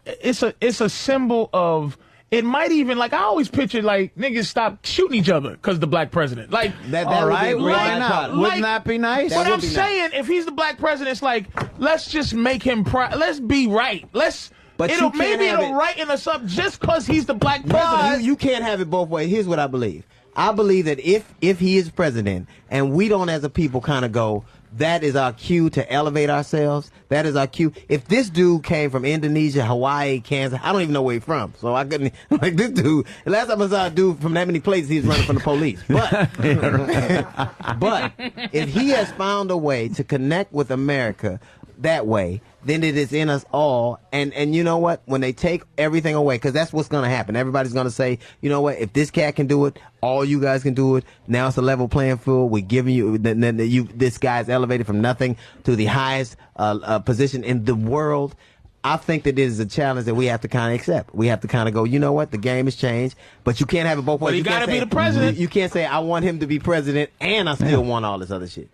It's a symbol of. It might even, like, I always picture, like, niggas stop shooting each other because the black president. Like, all right, why not? Wouldn't that be nice? But I'm saying, if he's the black president, it's like, let's just make him let's be right. It'll righten us up just because he's the black president. You can't have it both ways. Here's what I believe. I believe that if he is president, and we don't as a people kind of go, that is our cue to elevate ourselves. That is our cue. If this dude came from Indonesia, Hawaii, Kansas, I don't even know where he's from. So I couldn't, like this dude, the last time I saw a dude from that many places, he was running from the police. But, but if he has found a way to connect with America that way, then it is in us all. And you know what? When they take everything away, because that's what's going to happen. Everybody's going to say, you know what? If this cat can do it, all you guys can do it. Now it's a level playing field. We're giving you, this guy's elevated from nothing to the highest position in the world. I think that it is a challenge that we have to kind of accept. We have to kind of go, you know what? The game has changed, but you can't have it both ways. But he got to be the president. You can't say, I want him to be president and I still want all this other shit.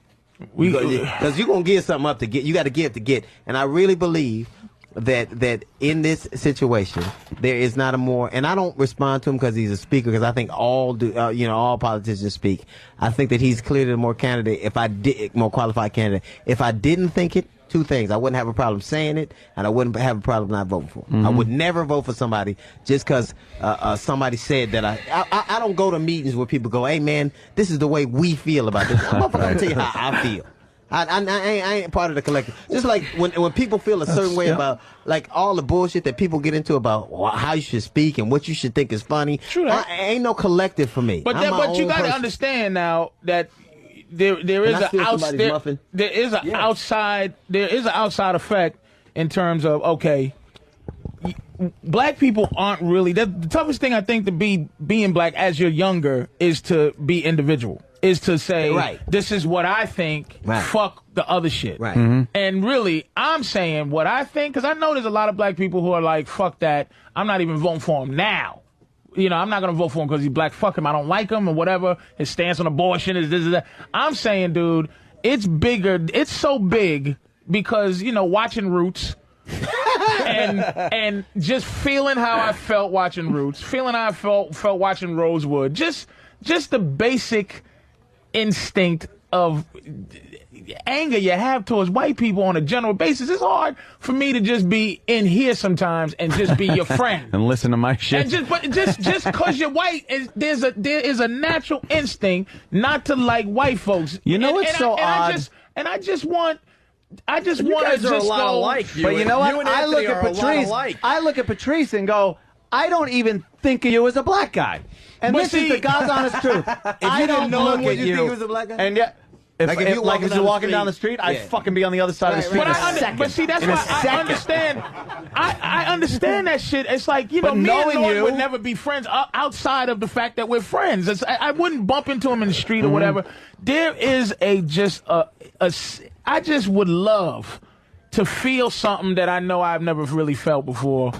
Because you're going to give something up to get. You got to give to get. And I really believe that in this situation, there is not a more, and I don't respond to him because he's a speaker, because I think all politicians speak. I think that he's clearly the more qualified candidate. If I didn't think it, two things. I wouldn't have a problem saying it, and I wouldn't have a problem not voting for him. I would never vote for somebody just because somebody said that. I don't go to meetings where people go, hey man, this is the way we feel about this. I'm not going to tell you how I feel. I ain't part of the collective. Just like when people feel a certain way about like all the bullshit that people get into about how you should speak and what you should think is funny. True that. Ain't no collective for me. But you got to understand now that there is an outside effect in terms of black people aren't really the toughest thing I think to being black as you're younger is to be individual. Is to say, this is what I think, fuck the other shit. Right. Mm-hmm. And really, I'm saying what I think, because I know there's a lot of black people who are like, fuck that, I'm not even voting for him now. You know, I'm not going to vote for him because he's black, fuck him, I don't like him, or whatever, his stance on abortion is this, that. I'm saying, dude, it's bigger, it's so big, because, you know, watching Roots, and just feeling how I felt watching Roots, feeling how I felt watching Rosewood, just the basic instinct of anger you have towards white people on a general basis. It's hard for me to just be in here sometimes and just be your friend and listen to my shit. And just because you're white, there is a natural instinct not to like white folks. You know what's so odd? I just want to just alike. But you know what? I look at Patrice and go, I don't even think of you as a black guy. And this is the God's honest truth. I don't look at you. Think he was a black guy? And yet, if you're walking down the street, I'd fucking be on the other side of the street in a second. But see, that's why I understand. I understand that shit. It's like, you know, me and Lloyd would never be friends outside of the fact that we're friends. I wouldn't bump into him in the street or whatever. There is I just would love to feel something that I know I've never really felt before.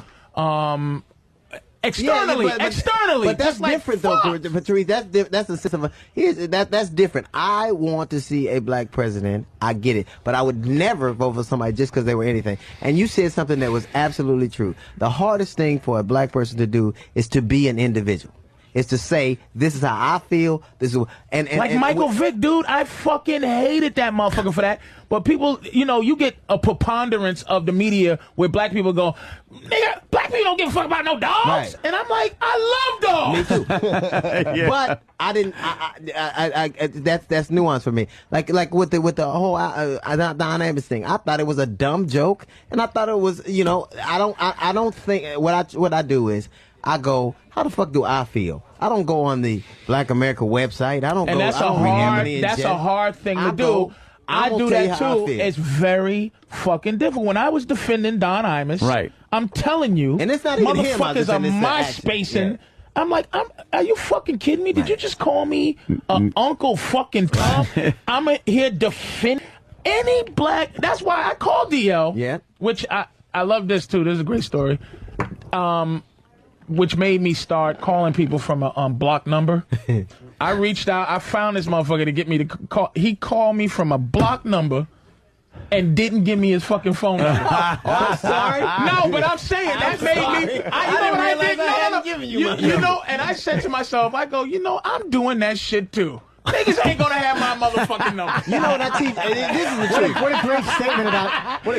Externally, but that's different though, Patrice. That's a system. That's different. I want to see a black president. I get it, but I would never vote for somebody just because they were anything. And you said something that was absolutely true. The hardest thing for a black person to do is to be an individual. Is to say, this is how I feel. This is and Michael Vick, dude. I fucking hated that motherfucker for that. But people, you know, you get a preponderance of the media where black people go, nigga, black people don't give a fuck about no dogs. Right. And I'm like, I love dogs. Me too. Yeah. But I didn't. That's nuance for me. Like with the whole Don Abbott thing. I thought it was a dumb joke, and I thought it was, you know, I don't think what I do is. I go, how the fuck do I feel? I don't go on the Black America website. I don't go. That's a hard thing to do. I do that too. It's very fucking difficult. When I was defending Don Imus, right? I'm telling you, and it's not even motherfuckers are MySpacing. Yeah. I'm like, are you fucking kidding me? Did you just call me Uncle fucking Tom? I'm here defend any black. That's why I called DL. Yeah. Which I love this too. This is a great story. Which made me start calling people from a block number. I reached out. I found this motherfucker to get me to call. He called me from a block number and didn't give me his fucking phone number. I'm sorry. No, but I'm saying that made me. You know what I did? No. You know, and I said to myself, I go, you know, I'm doing that shit too. Niggas ain't gonna have my motherfucking number. You know what I teach? This is the truth. What a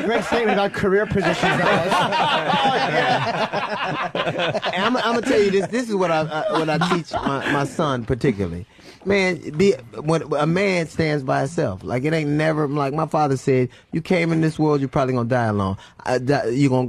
great statement about career positions. And I'm gonna tell you this. This is what I teach my son particularly. Man, when a man stands by himself, like it ain't never like my father said. You came in this world, you're probably gonna die alone. You can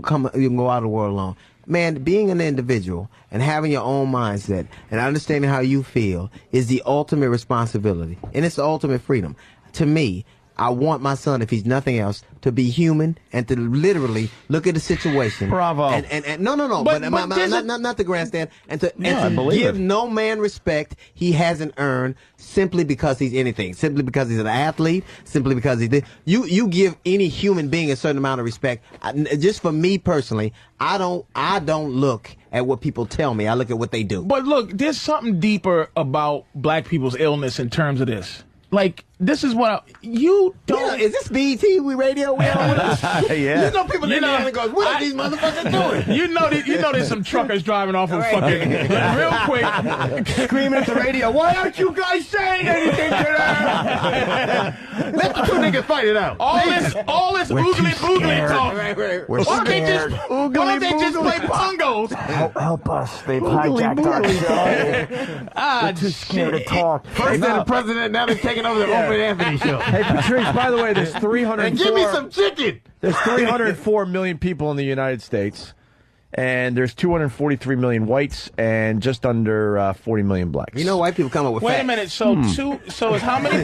go out of the world alone. Man, being an individual and having your own mindset and understanding how you feel is the ultimate responsibility. And it's the ultimate freedom. To me, I want my son, if he's nothing else, to be human and to literally look at the situation. Bravo. And no. But not the grandstand. And to give no man respect he hasn't earned simply because he's anything. Simply because he's an athlete. Simply because he did. You give any human being a certain amount of respect. Just for me personally, I don't look at what people tell me. I look at what they do. But look, there's something deeper about black people's illness in terms of this. Like, this is what you don't. Is this BET radio? We on with us? Yeah. You know, people in there goes, what are these motherfuckers doing? You know, there's some truckers driving off of fucking real quick, screaming at the radio. Why aren't you guys saying anything today? Let the two niggas fight it out. All this oogly talk. Why don't they just play bongos? Help us. They've hijacked our show. We're too scared to talk. First they're the president, now they're taking over the Opie and Anthony show. Hey, Patrice, by the way, there's 304... And give me some chicken. There's 304 million people in the United States, and there's 243 million whites and just under 40 million blacks. You know, white people come up with Wait facts. a minute. So so it's how many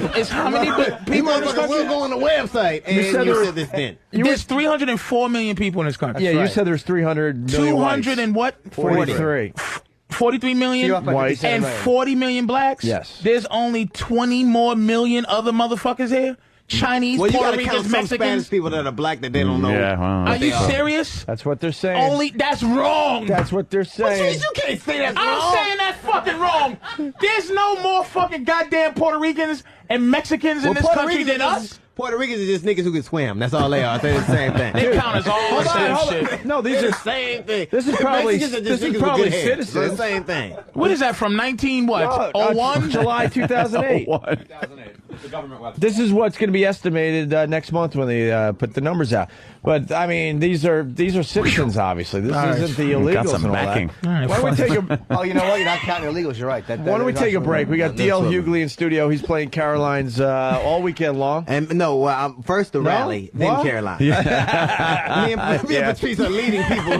people in this country? We'll go on the website and you said this then. There's 304 million people in this country. Yeah, you said there's 300 million 200 and what? 43. 43 million Whites and 40 million blacks? Yes. There's only 20 more million other motherfuckers here? Chinese, Well, you Puerto gotta count Ricans, some Spanish Mexicans? people that are black that they don't know. Yeah, well, Are you serious? That's what they're saying. That's wrong. That's what they're saying. You can't say that's I'm wrong. saying that's fucking wrong. There's no more fucking goddamn Puerto Ricans and Mexicans in this country than us. Puerto Ricans are just niggas who can swim. That's all they are. They're the same thing. They count as all the same shit. No, these They're are the same thing. This is probably Mexicans are just this is niggas with probably good hair. citizens. They're the same thing. What is that from 01? July 2008. The government website. This is what's going to be estimated next month when they put the numbers out. But I mean, these are citizens, obviously. This isn't the illegals Got some and all backing. that. Why don't we take a Oh, you know what? You're not counting illegals. You're right. Why Why don't we take a break? We got DL Hughley in studio. He's playing Caroline's all weekend long. And no, first the rally, then What? Caroline. Me and Patrice are leading people.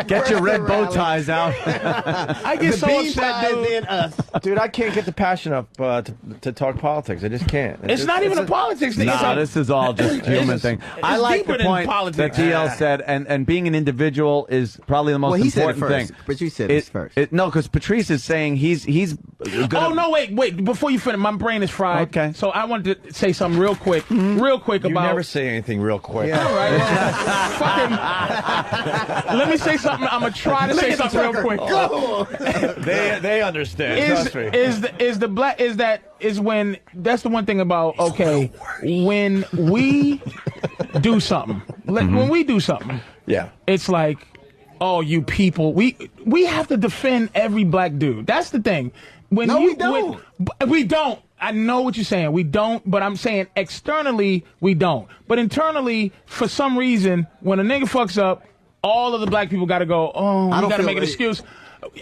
Get your red bow ties out. I get so Bean upset, pies, dude. then us. Dude, I can't get the passion up to talk politics. I just can't. It's not even a politics thing. No, this is all just human thing. I like deeper the than point politics. that DL said, and being an individual is probably the most Well, he said it important first. thing. Patrice said it first. No, because Patrice is saying he's gonna, Oh, no, wait. Before you finish, my brain is fried. Okay. So I wanted to say something real quick You about... never say anything real quick. All right, well, fucking... Let me say something. I'm going to try to say something real quick. They understand. Trust me. That's the one thing about, okay, when we do something, when we do something, Yeah. it's like, oh, you people, we have to defend every black dude. That's the thing. We don't. We don't. I know what you're saying. We don't, but I'm saying externally, we don't. But internally, for some reason, when a nigga fucks up, all of the black people got to go, oh, we got to make an excuse.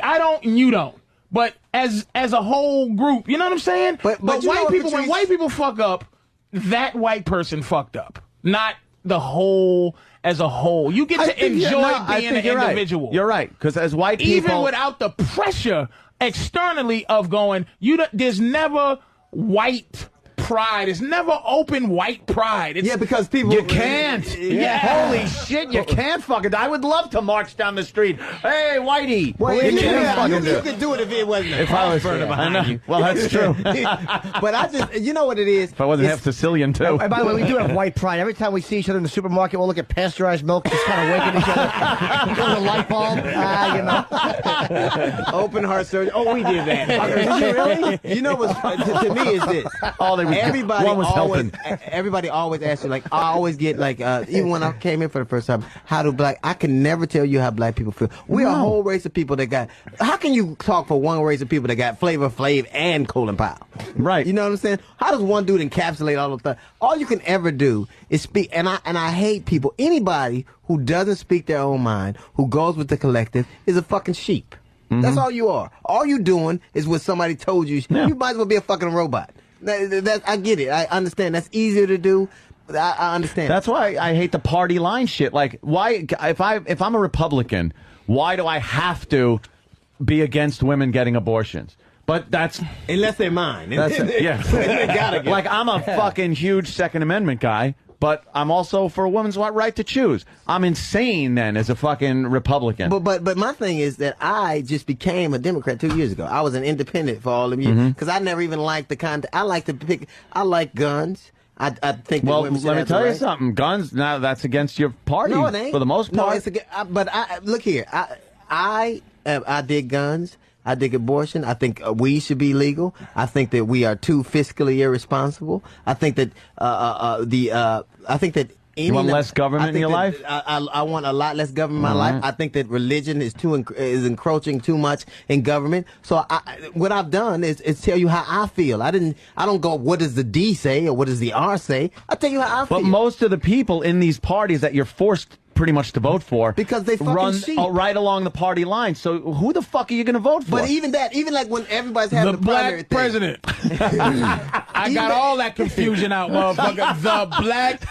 I don't, and you don't. But as a whole group, you know what I'm saying? But you white know, people, Patrice, when white people fuck up, that white person fucked up, not the whole as a whole. You get to enjoy being an individual. Right. You're right, because as white people, even without the pressure externally of going, there's never white pride. It's never open white pride. It's, Yeah, because people... you can't. Yeah. Holy shit, you can't fucking. I would love to march down the street. Hey, Whitey. Well, you can't fucking do you it. could do it if it wasn't If I was further behind you. Well, that's true. But I just, you know what it is? If I wasn't half Sicilian too. And by the way, we do have white pride. Every time we see each other in the supermarket, we'll look at pasteurized milk, just kind of winking at each other. Go to the light bulb. Open heart surgery. Oh, we did that. Did you really? You know what's to me is this. One was helping. Everybody always asks you, like, I always get, like, even when I came in for the first time, I can never tell you how black people feel. We're a whole race of people that got, how can you talk for one race of people that got Flavor Flav and Colin Powell? Right. You know what I'm saying? How does one dude encapsulate all of that? All you can ever do is speak, and I hate people. Anybody who doesn't speak their own mind, who goes with the collective, is a fucking sheep. That's all you are. All you doing is what somebody told you. You might as well be a fucking robot. I get it. I understand. That's easier to do. I understand. That's why I hate the party line shit. Like, why? If I'm a Republican, why do I have to be against women getting abortions? But that's unless they're mine. That's it. Yeah. They gotta get like, I'm a fucking huge Second Amendment guy, but I'm also for a woman's right to choose. I'm insane then as a fucking Republican. But my thing is that I just became a Democrat 2 years ago. I was an independent for all of years because I never even liked the content. I like guns. I think. Well, that women should let me have the tell you right. something. Guns, now that's against your party. No, it ain't. For the most part. No, it's but look here. I dig guns. I dig abortion. I think weed should be legal. I think that we are too fiscally irresponsible. I think that I think that you want less government in your life? I want a lot less government in my life. I think that religion is encroaching too much in government. So what I've done is tell you how I feel. I don't go, what does the D say or what does the R say? I tell you how I feel. But most of the people in these parties that you're forced pretty much to vote for because they fucking run sheep. Right along the party line. So who the fuck are you going to vote for? But even like when everybody's having the the primary black president. I got all that confusion out, motherfucker. The black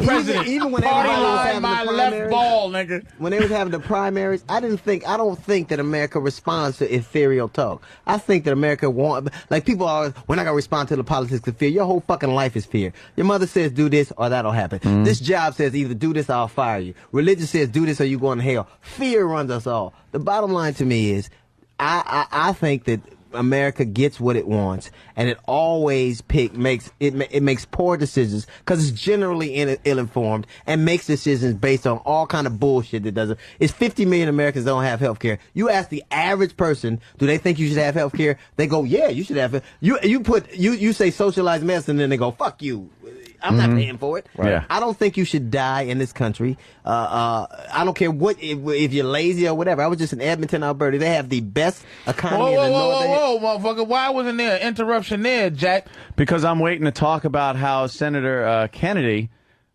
president. Even when Party everybody was line, having my the left primaries, ball, nigga. when they was having the primaries, I don't think that America responds to ethereal talk. I think that America like people are, we're not gonna respond to the politics of fear. Your whole fucking life is fear. Your mother says do this or that'll happen. This job says either do this or I'll fire you. Religion says do this or you going to hell. Fear runs us all. The bottom line to me is, I think that America gets what it wants, and it always makes poor decisions because it's generally ill-informed and makes decisions based on all kind of bullshit that doesn't. It's 50 million Americans don't have health care. You ask the average person, do they think you should have health care? They go, yeah, you should have it. You say socialized medicine, and they go, fuck you. I'm not paying for it. Right. Yeah. I don't think you should die in this country. I don't care if you're lazy or whatever. I was just in Edmonton, Alberta. They have the best economy in the north. Whoa, motherfucker! Why wasn't there an interruption there, Jack? Because I'm waiting to talk about how Senator Kennedy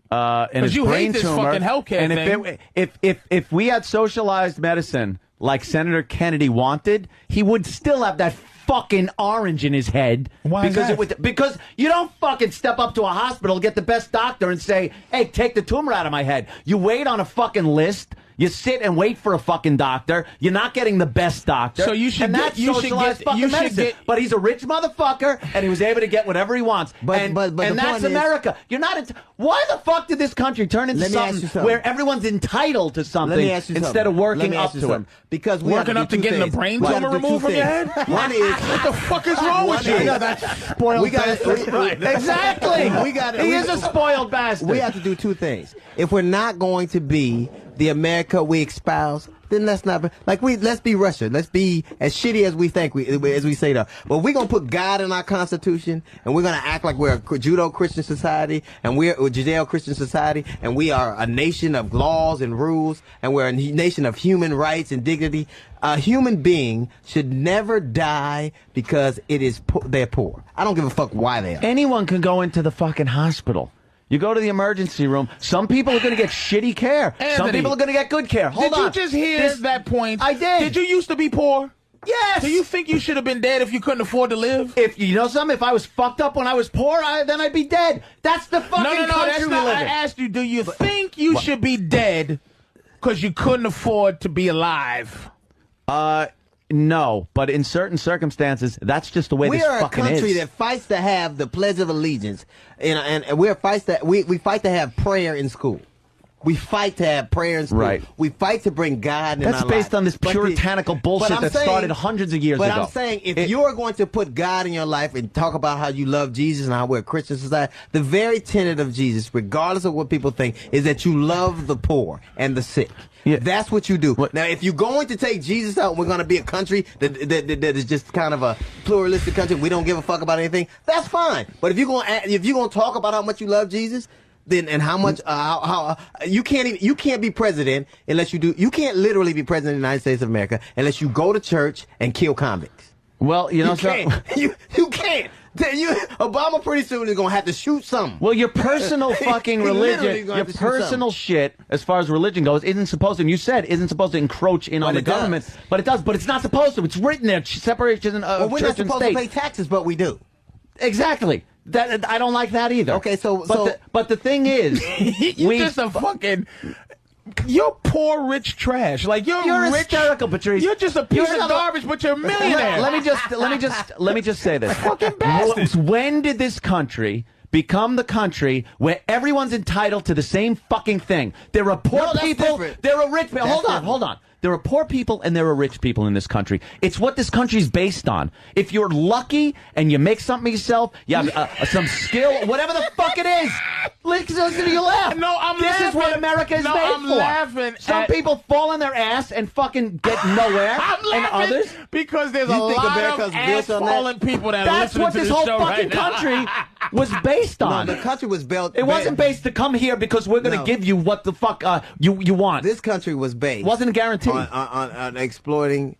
and his you brain hate this tumor, fucking healthcare and thing. if we had socialized medicine like Senator Kennedy wanted, he would still have that fucking orange in his head. Why is that? Because you don't fucking step up to a hospital, get the best doctor, and say, "Hey, take the tumor out of my head." You wait on a fucking list. You sit and wait for a fucking doctor. You're not getting the best doctor. So you should and that's socialized fucking medicine. But he's a rich motherfucker, and he was able to get whatever he wants. But and the that's point America. You're not. Why the fuck did this country turn into something where everyone's entitled to something instead of working up to it? Because we working up to getting the brain tumor removed from your head. One is what the fuck is wrong with you? That's spoiled. We got Exactly. He is a spoiled bastard. We have to do two things. If we're not going to be the America we espouse, then let's be Russia. Let's be as shitty as we think as we say that. But we're gonna put God in our Constitution, and we're gonna act like we're a Judeo-Christian society, and we're a Judeo-Christian society, and we are a nation of laws and rules, and we're a nation of human rights and dignity. A human being should never die because they're poor. I don't give a fuck why they are. Anyone can go into the fucking hospital. You go to the emergency room. Some people are going to get shitty care. Anthony, some people are going to get good care. Hold on. Did you just hear that point? I did. Did you used to be poor? Yes. Do you think you should have been dead if you couldn't afford to live? If you know something, if I was fucked up when I was poor, then I'd be dead. That's the fucking country that's we not. live I in. asked you, do you think you should be dead because you couldn't afford to be alive? No, but in certain circumstances, that's just the way this fucking is. We are a country that fights to have the Pledge of Allegiance, and we fight to have prayer in school. We fight to have prayer in school. Right. We fight to bring God in our lives. That's based on this puritanical bullshit that started hundreds of years ago. But I'm saying, if you're going to put God in your life and talk about how you love Jesus and how we're a Christian society, the very tenet of Jesus, regardless of what people think, is that you love the poor and the sick. Yeah. That's what you do. Now, if you're going to take Jesus out and we're going to be a country that is just kind of a pluralistic country, we don't give a fuck about anything, that's fine. But if you're going to talk about how much you love Jesus, then and how much you can't be president unless you do. You can't literally be president of the United States of America unless you go to church and kill convicts. Well, you can't. You can't. Obama pretty soon is gonna have to shoot something. Well, your personal fucking religion, your personal shit, as far as religion goes, isn't supposed to. And you said isn't supposed to encroach in on the government, but it does. But it's not supposed to. It's written there. Separation of church and state. We're not supposed to pay taxes, but we do. Exactly. I don't like that either. Okay, but the thing is, you're poor rich trash. Like you're rich, hysterical, Patrice. You're just a piece of garbage, but you're a millionaire. Let me just say this. Fucking bastard. When did this country become the country where everyone's entitled to the same fucking thing? There are poor people. There are rich people. Hold on. There are poor people and there are rich people in this country. It's what this country's based on. If you're lucky and you make something yourself, you have some skill, whatever the fuck it is, listen to you laugh. No, I'm this laughing. This is what America is made I'm for. Laughing. Some people fall on their ass and fucking get nowhere. I'm laughing and others because there's a lot of ass-falling people that That's are listening what to this this whole show fucking right now. country was based on. No, the country was built. It wasn't based to come here because we're going to give you what the fuck you want. This country was based. Wasn't a guarantee. On exploiting.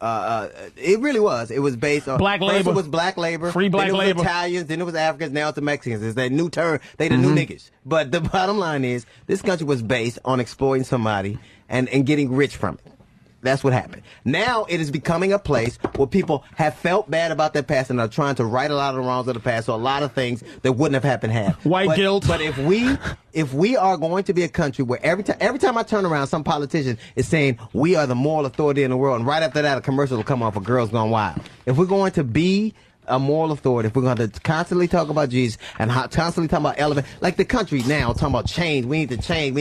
It really was. It was based on black labor. First it was black labor. Free black then it was labor. Italians. Then it was Africans. Now it's the Mexicans. It's that new term. They the new niggas. But the bottom line is, this country was based on exploiting somebody and getting rich from it. That's what happened. Now it is becoming a place where people have felt bad about their past and are trying to right a lot of the wrongs of the past. So a lot of things that wouldn't have happened have. White guilt. But if we are going to be a country where every time I turn around, some politician is saying we are the moral authority in the world, and right after that a commercial will come on for Girls Gone Wild. If we're going to be a moral authority, if we're going to constantly talk about Jesus and constantly talk about elevate, like the country now talking about change, we need to change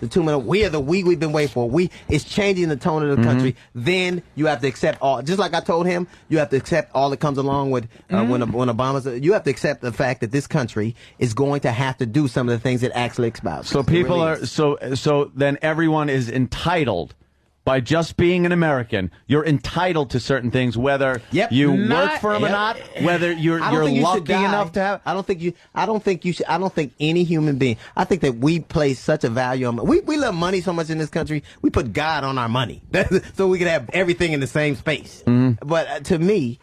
the 2 minute. We are the we've been waiting for. It's changing the tone of the country. Then you have to accept all. Just like I told him, you have to accept all that comes along with when Obama's. You have to accept the fact that this country is going to have to do some of the things it actually expects. So people are so then everyone is entitled. By just being an American, you're entitled to certain things, whether you work for them or not, whether you're lucky enough to have. I don't think any human being. I think that we place such a value on. We love money so much in this country. We put God on our money, so we can have everything in the same space. But to me,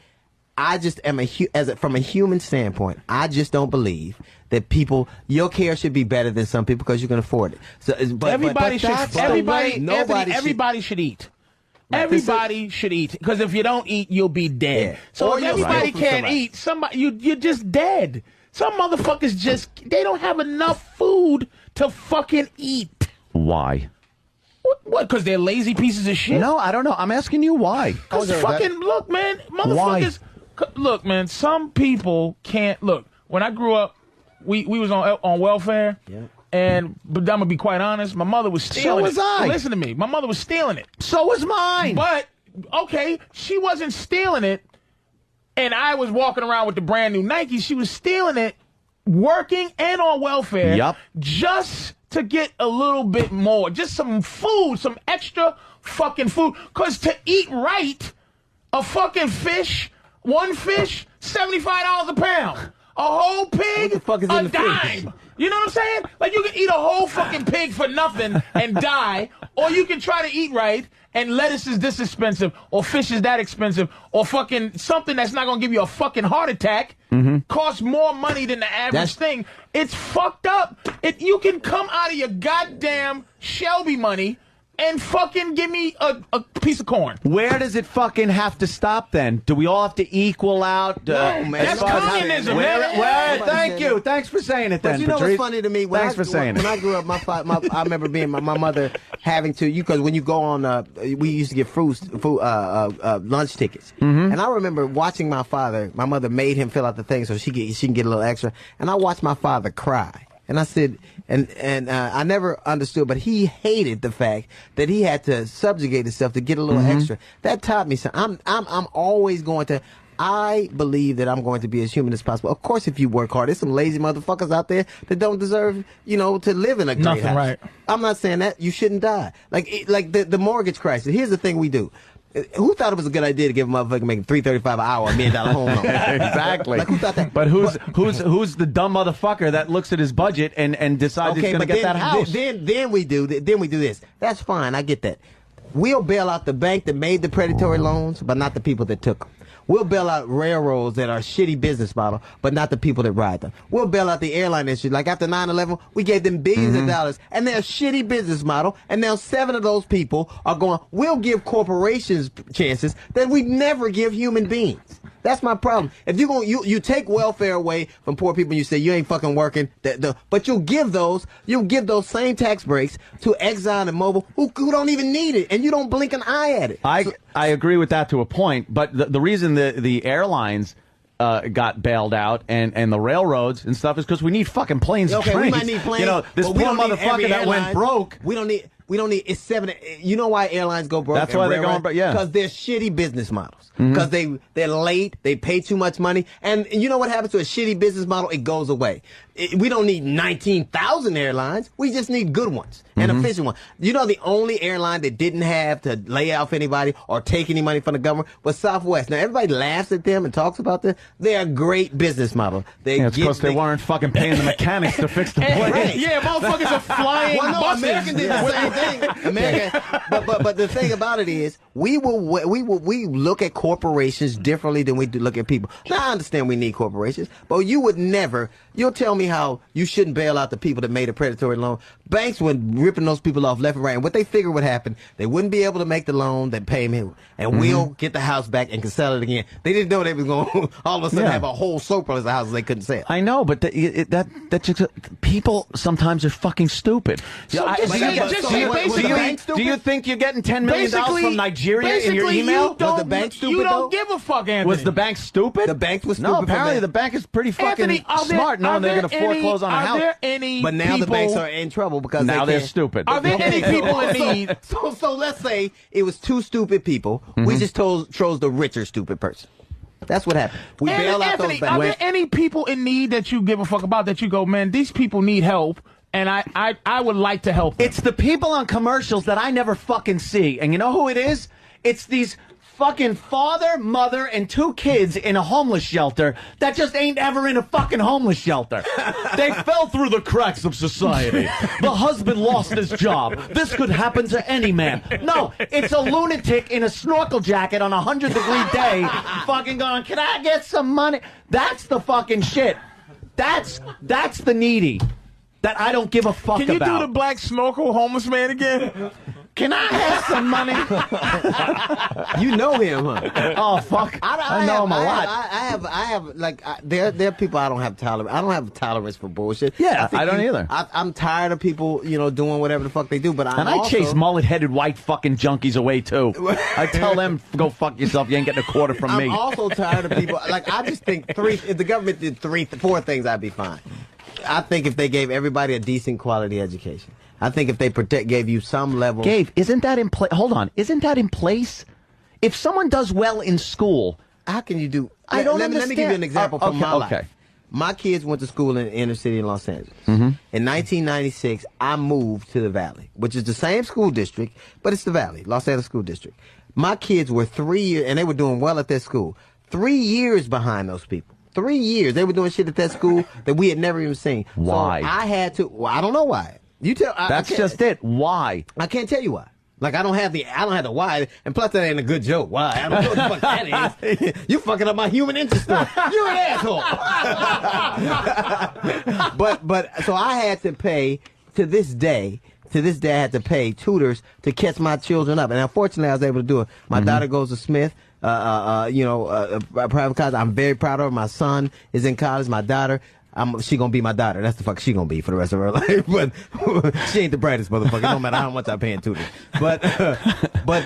I just am from a human standpoint, I just don't believe that your care should be better than some people because you can afford it. So, everybody should eat. Everybody should eat, because if you don't eat, you'll be dead. Yeah. So if everybody can't eat, you're just dead. Some motherfuckers they don't have enough food to fucking eat. Why? What? Because they're lazy pieces of shit? No, I don't know. I'm asking you why. Look, man, motherfuckers. Look, man, some people can't. Look, when I grew up, we was on welfare, and but I'm gonna be quite honest, my mother was stealing it. So was I. Listen to me, my mother was stealing it. So was mine. But okay, she wasn't stealing it, and I was walking around with the brand new Nike. She was stealing it, working and on welfare, just to get a little bit more, just some food, some extra fucking food. Cause to eat right, a fucking fish, one fish, $75 a pound. A whole pig, the fuck is a in the dime. fish? You know what I'm saying? Like, you can eat a whole fucking pig for nothing and die, or you can try to eat right, and lettuce is this expensive, or fish is that expensive, or fucking something that's not gonna give you a fucking heart attack costs more money than the average thing. It's fucked up. You can come out of your goddamn Shelby money and fucking give me a piece of corn. Where does it fucking have to stop then? Do we all have to equal out? No, man. That's communism, man. Thank you. Thanks for saying it then, But you know Patrice. what's funny to me? Thanks for saying it. When I grew up, I remember being my mother having to, because when you go on, we used to get lunch tickets. And I remember watching my mother made him fill out the thing so she can get a little extra. And I watched my father cry. And I said, and I never understood, but he hated the fact that he had to subjugate himself to get a little extra. That taught me something. I'm always going to. I believe that I'm going to be as human as possible. Of course, if you work hard, there's some lazy motherfuckers out there that don't deserve, to live in a great house. Right. I'm not saying that you shouldn't die. Like the mortgage crisis. Here's the thing we do. Who thought it was a good idea to give a motherfucker making $335 an hour, $1 million home loan? Exactly. Like, who thought that? But who's the dumb motherfucker that looks at his budget and decides he's going to get that house? Then we do this. That's fine. I get that. We'll bail out the bank that made the predatory loans, but not the people that took them. We'll bail out railroads that are shitty business model, but not the people that ride them. We'll bail out the airline industry. Like after 9/11, we gave them billions of dollars, and they're a shitty business model, and now 7 of those people are going, we'll give corporations chances that we never give human beings. That's my problem. If you take welfare away from poor people and you say you ain't fucking working, but you'll give those same tax breaks to Exxon and Mobil who don't even need it, and you don't blink an eye at it. I agree with that to a point, but the reason the airlines got bailed out and the railroads and stuff is because we need fucking planes and trains. We might need planes. This poor motherfucker that went broke. We don't need. It's 7. You know why airlines go broke? That's why they're going broke. Yeah, because they're shitty business models. Because they're late. They pay too much money. And you know what happens to a shitty business model? It goes away. We don't need 19,000 airlines. We just need good ones and efficient ones. You know, the only airline that didn't have to lay off anybody or take any money from the government was Southwest. Now, everybody laughs at them and talks about them. They're a great business model. It's because they weren't fucking paying the mechanics to fix the plane. Right. Yeah, motherfuckers are flying buses. American did the same thing. But the thing about it is, we look at corporations differently than we do look at people. Now, I understand we need corporations, but you'll tell me how you shouldn't bail out the people that made a predatory loan. Banks were ripping those people off left and right. And what they figured would happen, they wouldn't be able to make the loan, that payment, and we'll get the house back and can sell it again. They didn't know they was going to all of a sudden have a whole surplus of houses they couldn't sell. I know, but that just, people sometimes are fucking stupid. So Do you think you're getting $10 million from Nigeria in your email? Was the bank stupid? You don't give a fuck, Anthony. Was the bank stupid? The bank was stupid. No, apparently the bank is pretty fucking smart knowing they're going to foreclose on a house. Are there any But now the banks are in trouble because now they're stupid. Are there any people in need? So let's say it was two stupid people. We just chose the richer stupid person. That's what happened. We bail out those Anthony, banks. are there any people in need that you give a fuck about that you go, man, these people need help, and I would like to help them? It's the people on commercials that I never fucking see. And you know who it is? It's these fucking father, mother, and 2 kids in a homeless shelter that just ain't ever in a fucking homeless shelter. They fell through the cracks of society. The husband lost his job. This could happen to any man. No, it's a lunatic in a snorkel jacket on a 100-degree day fucking going, can I get some money? That's the fucking shit. That's the needy that I don't give a fuck about. Can you do the black snorkel homeless man again? Can I have some money? You know him, huh? Oh fuck! I know him a lot. I have like there are people I don't have tolerance. I don't have tolerance for bullshit. Yeah, I don't either. I'm tired of people, doing whatever the fuck they do. But I chase mullet-headed white fucking junkies away too. I tell them, go fuck yourself. You ain't getting a quarter from me. I'm also tired of people. Like I just think if the government did 4 things, I'd be fine. I think if they gave everybody a decent quality education. I think if they gave you some level. Gabe, isn't that in place? Hold on, isn't that in place? If someone does well in school, how can you do? I don't understand. Let me give you an example from my life. Okay. My kids went to school in the inner city in Los Angeles. In 1996, I moved to the Valley, which is the same school district, but it's the Valley, Los Angeles School District. My kids were 3 years, and they were doing well at their school. 3 years behind those people. 3 years. They were doing shit at that school that we had never even seen. Why? So I had to. Well, I don't know why. You tell. That's just it. Why? I can't tell you why. Like I don't have the why, and plus that ain't a good joke. Why? I don't know what the fuck that is. You fucking up my human interest story. You're an asshole. but so I had to pay to this day. To this day, I had to pay tutors to catch my children up, and unfortunately, I was able to do it. My daughter goes to Smith. Private college. I'm very proud of her. My son is in college. My daughter. She gonna be my daughter. That's the fuck she gonna be for the rest of her life. But she ain't the brightest motherfucker. No matter how much I pay in tutors. But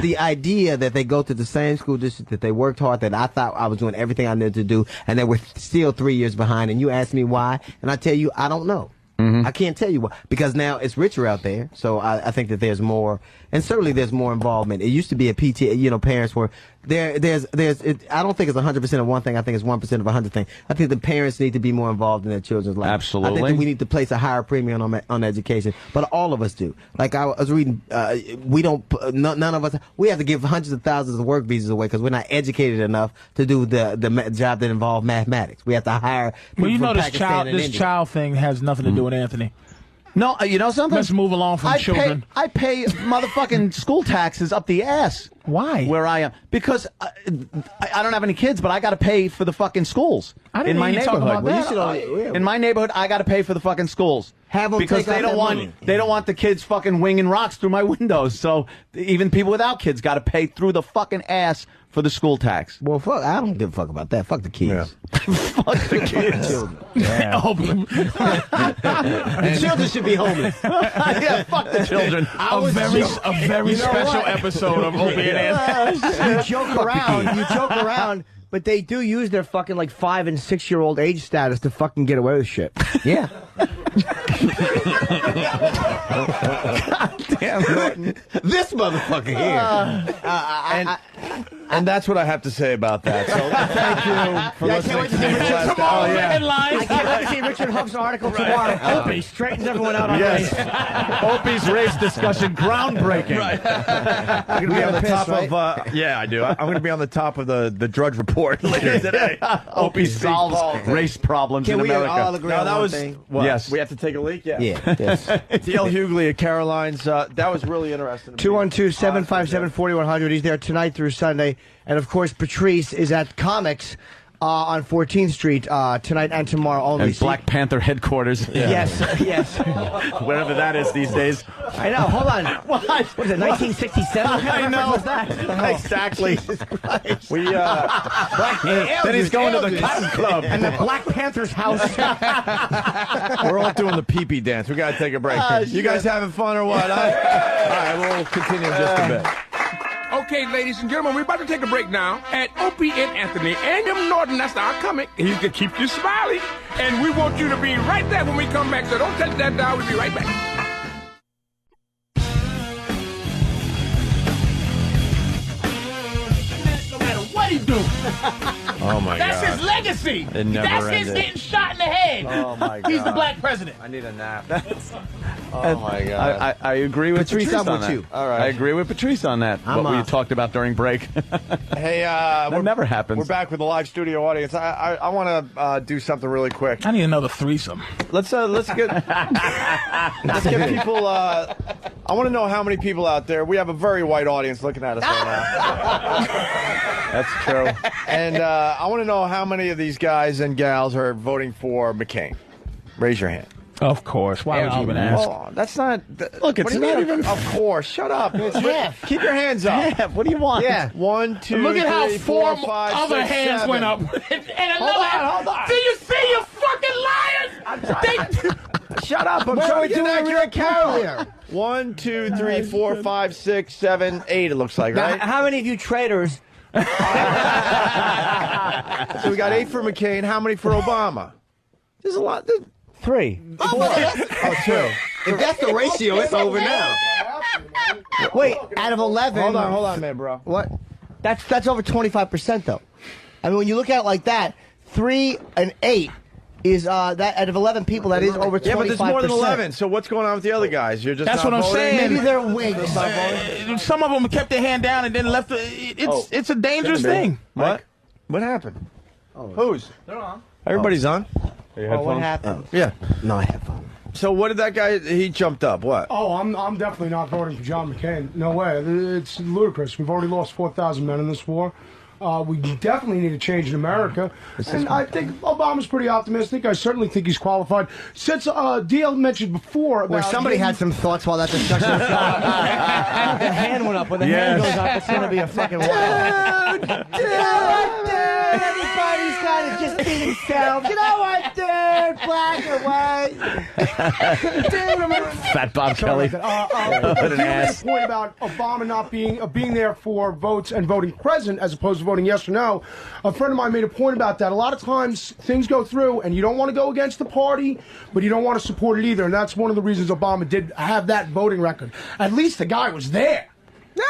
the idea that they go to the same school district that they worked hard, that I thought I was doing everything I needed to do, and they were still 3 years behind. And you ask me why, and I tell you I don't know. I can't tell you why, because now it's richer out there. So I think that there's more, and certainly there's more involvement. It used to be a PTA, parents were I don't think it's 100% of one thing. I think it's 1% of 100 things. I think the parents need to be more involved in their children's life. Absolutely. I think that we need to place a higher premium on education, but all of us do. Like I was reading, none of us, we have to give hundreds of thousands of work visas away because we're not educated enough to do the job that involves mathematics. We have to hire people from Pakistan and this India. child thing has nothing to do with Anthony. No, you know something? Let's move along from children. I pay motherfucking school taxes up the ass. Why? Where I am. Because I don't have any kids, but I got to pay for the fucking schools. I didn't in my hear you talk neighborhood. about that. In my neighborhood, I got to pay for the fucking schools. Have them because take out that money. They don't want the kids fucking winging rocks through my windows. So even people without kids got to pay through the fucking ass for the school tax. Well, fuck, I don't give a fuck about that. Fuck the kids. Yeah. Fuck the kids. The children should be homeless. Yeah, fuck the children. A very special episode of Opie and Anthony. You joke around, but they do use their fucking 5 and 6 year old age status to fucking get away with shit. Yeah. God damn it. This motherfucker here. And that's what I have to say about that. So thank you for listening to me. I can't wait to see Richard Huff's article tomorrow. Opie straightens everyone out on race. Opie's race discussion, groundbreaking. Right. I'm going to be on the top of. Yeah, I do. I'm going to be on the top of the Drudge Report later today. Opie solves race problems in America. Can we all agree on one thing? What? Yes. We have to take a leak? Yeah. Yes. D.L. Hughley at Caroline's. That was really interesting. 212-757-4100. He's there tonight through Sunday. And, of course, Patrice is at Comics on 14th Street tonight and tomorrow only. And Black Panther headquarters. Yes, yes. Wherever that is these days. I know. Hold on. What is it? 1967? I know. What's that? Exactly. We then he's going to the Cotton Club And the Black Panther's house. We're all doing the pee-pee dance. We got to take a break. You guys having fun or what? All right, we'll continue in just a bit. Okay, ladies and gentlemen, we're about to take a break now. And Opie and Anthony and Jim Norton, that's our comic. He's going to keep you smiling. And we want you to be right there when we come back. So don't touch that dial. We'll be right back. No matter what he do, Oh, my that's God. his legacy. It never That's his ended. getting shot in the head. Oh, my God. He's the black president. I need a nap. Oh, my God. I agree with Patrice, Patrice I'm on with that. you. All right. I agree with Patrice on that. I'm what we off. talked about during break. Hey, That never happens. We're back with the live studio audience. I want to do something really quick. I need another threesome. Let's get people. I want to know how many people out there. We have a very white audience looking at us right now. That's true. And I want to know how many of these guys and gals are voting for McCain. Raise your hand. Of course. Why would you even ask? Oh, that's not. Look, it's what do you not mean, even- Of course. Shut up. half. Keep your hands up. Yeah, what do you want? Yeah. 1, 2, Look at how 3, four 4, 5, other 6, hands 7. went up. And another hold on. Do you see, you fucking liars? Shut up. I'm What are trying we to get doing an with accurate your count. here? 1, 2, 3, 4, 5, 6, 7, 8. It looks like, Now, right? how many of you traitors? So we got 8 for McCain. How many for Obama? There's a lot. 3. Oh, 2. If that's the ratio, it's over now. Wait, out of 11. Hold on, man, bro. What? That's over 25% though. I mean, when you look at it like that, 3 and 8 is that out of 11 people, that is over 25%. Yeah, but there's more than 11. So what's going on with the other guys? You're just That's not what I'm voting? saying. Maybe they're wigs. Some of them kept their hand down and then left. It's a dangerous thing. What? What happened? Who's? They're on. Everybody's on? Oh, what happened? Yeah. No, I have fun. So what did that guy? He jumped up. What? Oh, I'm definitely not voting for John McCain. No way. It's ludicrous. We've already lost 4,000 men in this war. We definitely need a change in America. And I think Obama's pretty optimistic. I certainly think he's qualified. Since DL mentioned before about Where somebody had some thoughts while that discussion was going on. The hand went up. When the hand goes up, it's going to be a fucking wild. Dude, everybody's got to just be themselves. You know what, dude? Black or white. Dude, Fat Bob Kelly. What an ass. point about Obama not being there for votes and voting present as opposed to voting yes or no. A friend of mine made a point about that. A lot of times things go through and you don't want to go against the party, but you don't want to support it either. And that's one of the reasons Obama did have that voting record. At least the guy was there.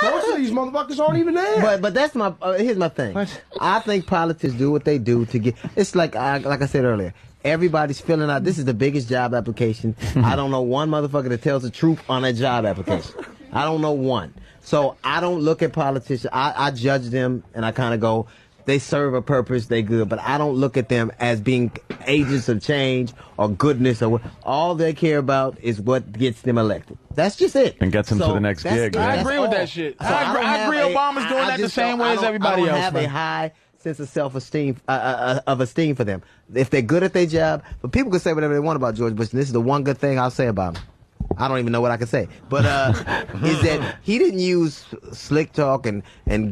Most of these motherfuckers aren't even there. But that's my here's my thing. What? I think politics do what they do to get. It's like I said earlier. Everybody's filling out. This is the biggest job application. I don't know one motherfucker that tells the truth on that job application. I don't know one. So I don't look at politicians. I judge them and I kind of go, they serve a purpose, they good. But I don't look at them as being agents of change or goodness or what. All they care about is what gets them elected. That's just it. And gets them to the next gig, I right? agree with that shit. I agree Obama's doing that the same way as everybody I don't else. have man. a high sense of self-esteem, of esteem for them. If they're good at their job, but people can say whatever they want about George Bush, and this is the one good thing I'll say about him. I don't even know what I can say, but is that he didn't use slick talk and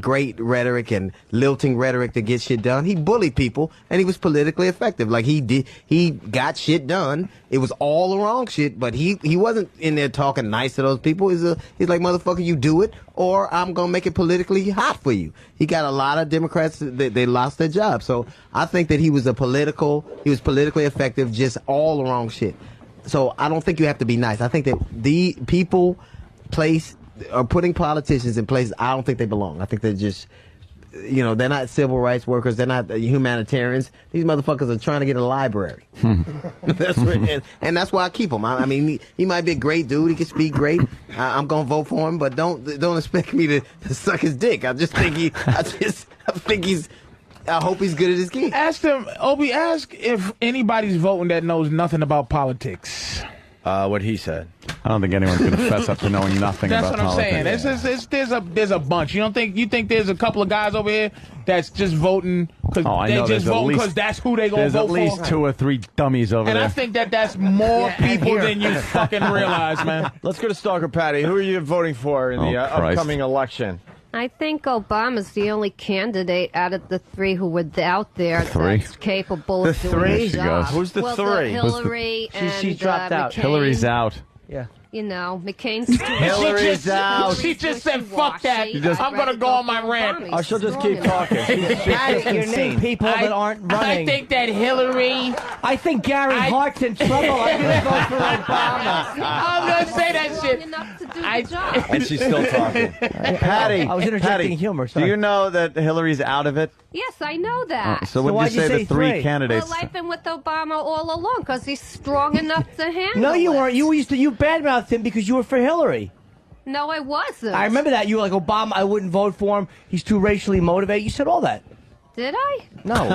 great rhetoric and lilting rhetoric to get shit done. He bullied people, and he was politically effective. Like he got shit done. It was all the wrong shit, but he wasn't in there talking nice to those people. He's like, motherfucker, you do it, or I'm gonna make it politically hot for you. He got a lot of Democrats that they lost their job. So I think that he was politically effective, just all the wrong shit. So I don't think you have to be nice. I think that the people are putting politicians in places I don't think they belong. I think they're just, they're not civil rights workers. They're not humanitarians. These motherfuckers are trying to get a library. And that's why I keep him. I mean, he might be a great dude. He can speak great. I'm gonna vote for him, but don't expect me to suck his dick. I hope he's good at his gig. Ask them, Opie, ask if anybody's voting that knows nothing about politics. What he said. I don't think anyone can fess up to knowing nothing That's about what I'm politics. saying. There's a bunch. You think there's a couple of guys over here that's just voting because I they know just there's at voting least- because that's who they gonna There's vote at least for. 2 or 3 dummies over And there. I think that's more people than you fucking realize, man. Let's go to Stalker Patty. Who are you voting for in the Christ. upcoming election? I think Obama's the only candidate out of the 3 who were out there that's capable of doing three? the job. Who's the well, 3? Hillary and She dropped out. McCain. Hillary's out. Yeah. You know, McCain's Hillary's out. She just said, "Fuck that! I'm gonna go on my rant." Oh, she'll just keep talking. Patty, you name people that aren't running. I think that Hillary. I think Gary Hart's in trouble. I'm going to vote for Obama. I'm gonna say that shit. enough to do the job. And she's still talking. Patty, I was interjecting humor. Do Sorry. you know that Hillary's out of it? Yes, I know that. So what why'd did you you say say the 3 3? candidates? Well, I've been with Obama all along because he's strong enough to handle No, you it. weren't. You badmouthed him because you were for Hillary. No, I wasn't. I remember that. You were like, Obama, I wouldn't vote for him. He's too racially motivated. You said all that. Did I? No. Oh,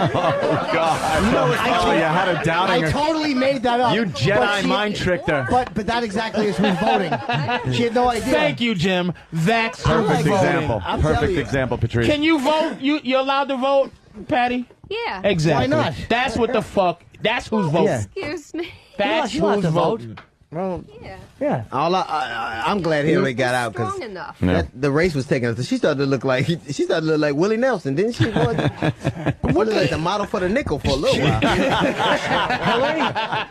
you had a doubting I her. totally made that up. You But Jedi she- mind tricked her. But that exactly is who's voting. She had no idea. Thank you, Jim. That's who's Perfect voting. example. I'm Perfect telling you. example, Patrice. Can you vote? You're allowed to vote, Patty? Yeah. Exactly. Why not? That's what the fuck. That's who's voting. Yeah. Excuse me. That's You don't have who's to vote. voting. Well, Yeah. Yeah. I'm glad Hillary got out because Strong enough. Yeah. the race was taking us. She started to look like Willie Nelson, didn't she? What like the model for the nickel for a little while.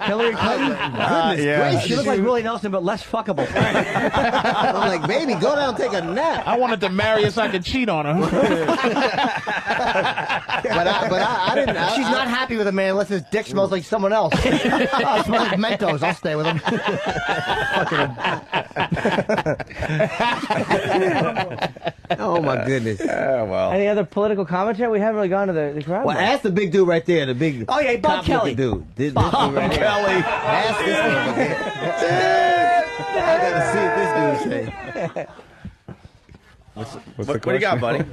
Hillary Clinton. Goodness yeah. gracious. She looked like Willie Nelson, but less fuckable. I'm like, baby, go down and take a nap. I wanted to marry her so I could cheat on her. But I didn't. She's not happy with a man unless his dick smells like someone else. Oh, it smells like Mentos. I'll stay with him. Oh my goodness. Any other political commentary? We haven't really gone to the crowd. Well, ask the big dude right there. The big. Oh, yeah, Bob cop-looking Kelly. Dude. This dude right here. Ask this one. I gotta see what this dude say. What do you got, buddy?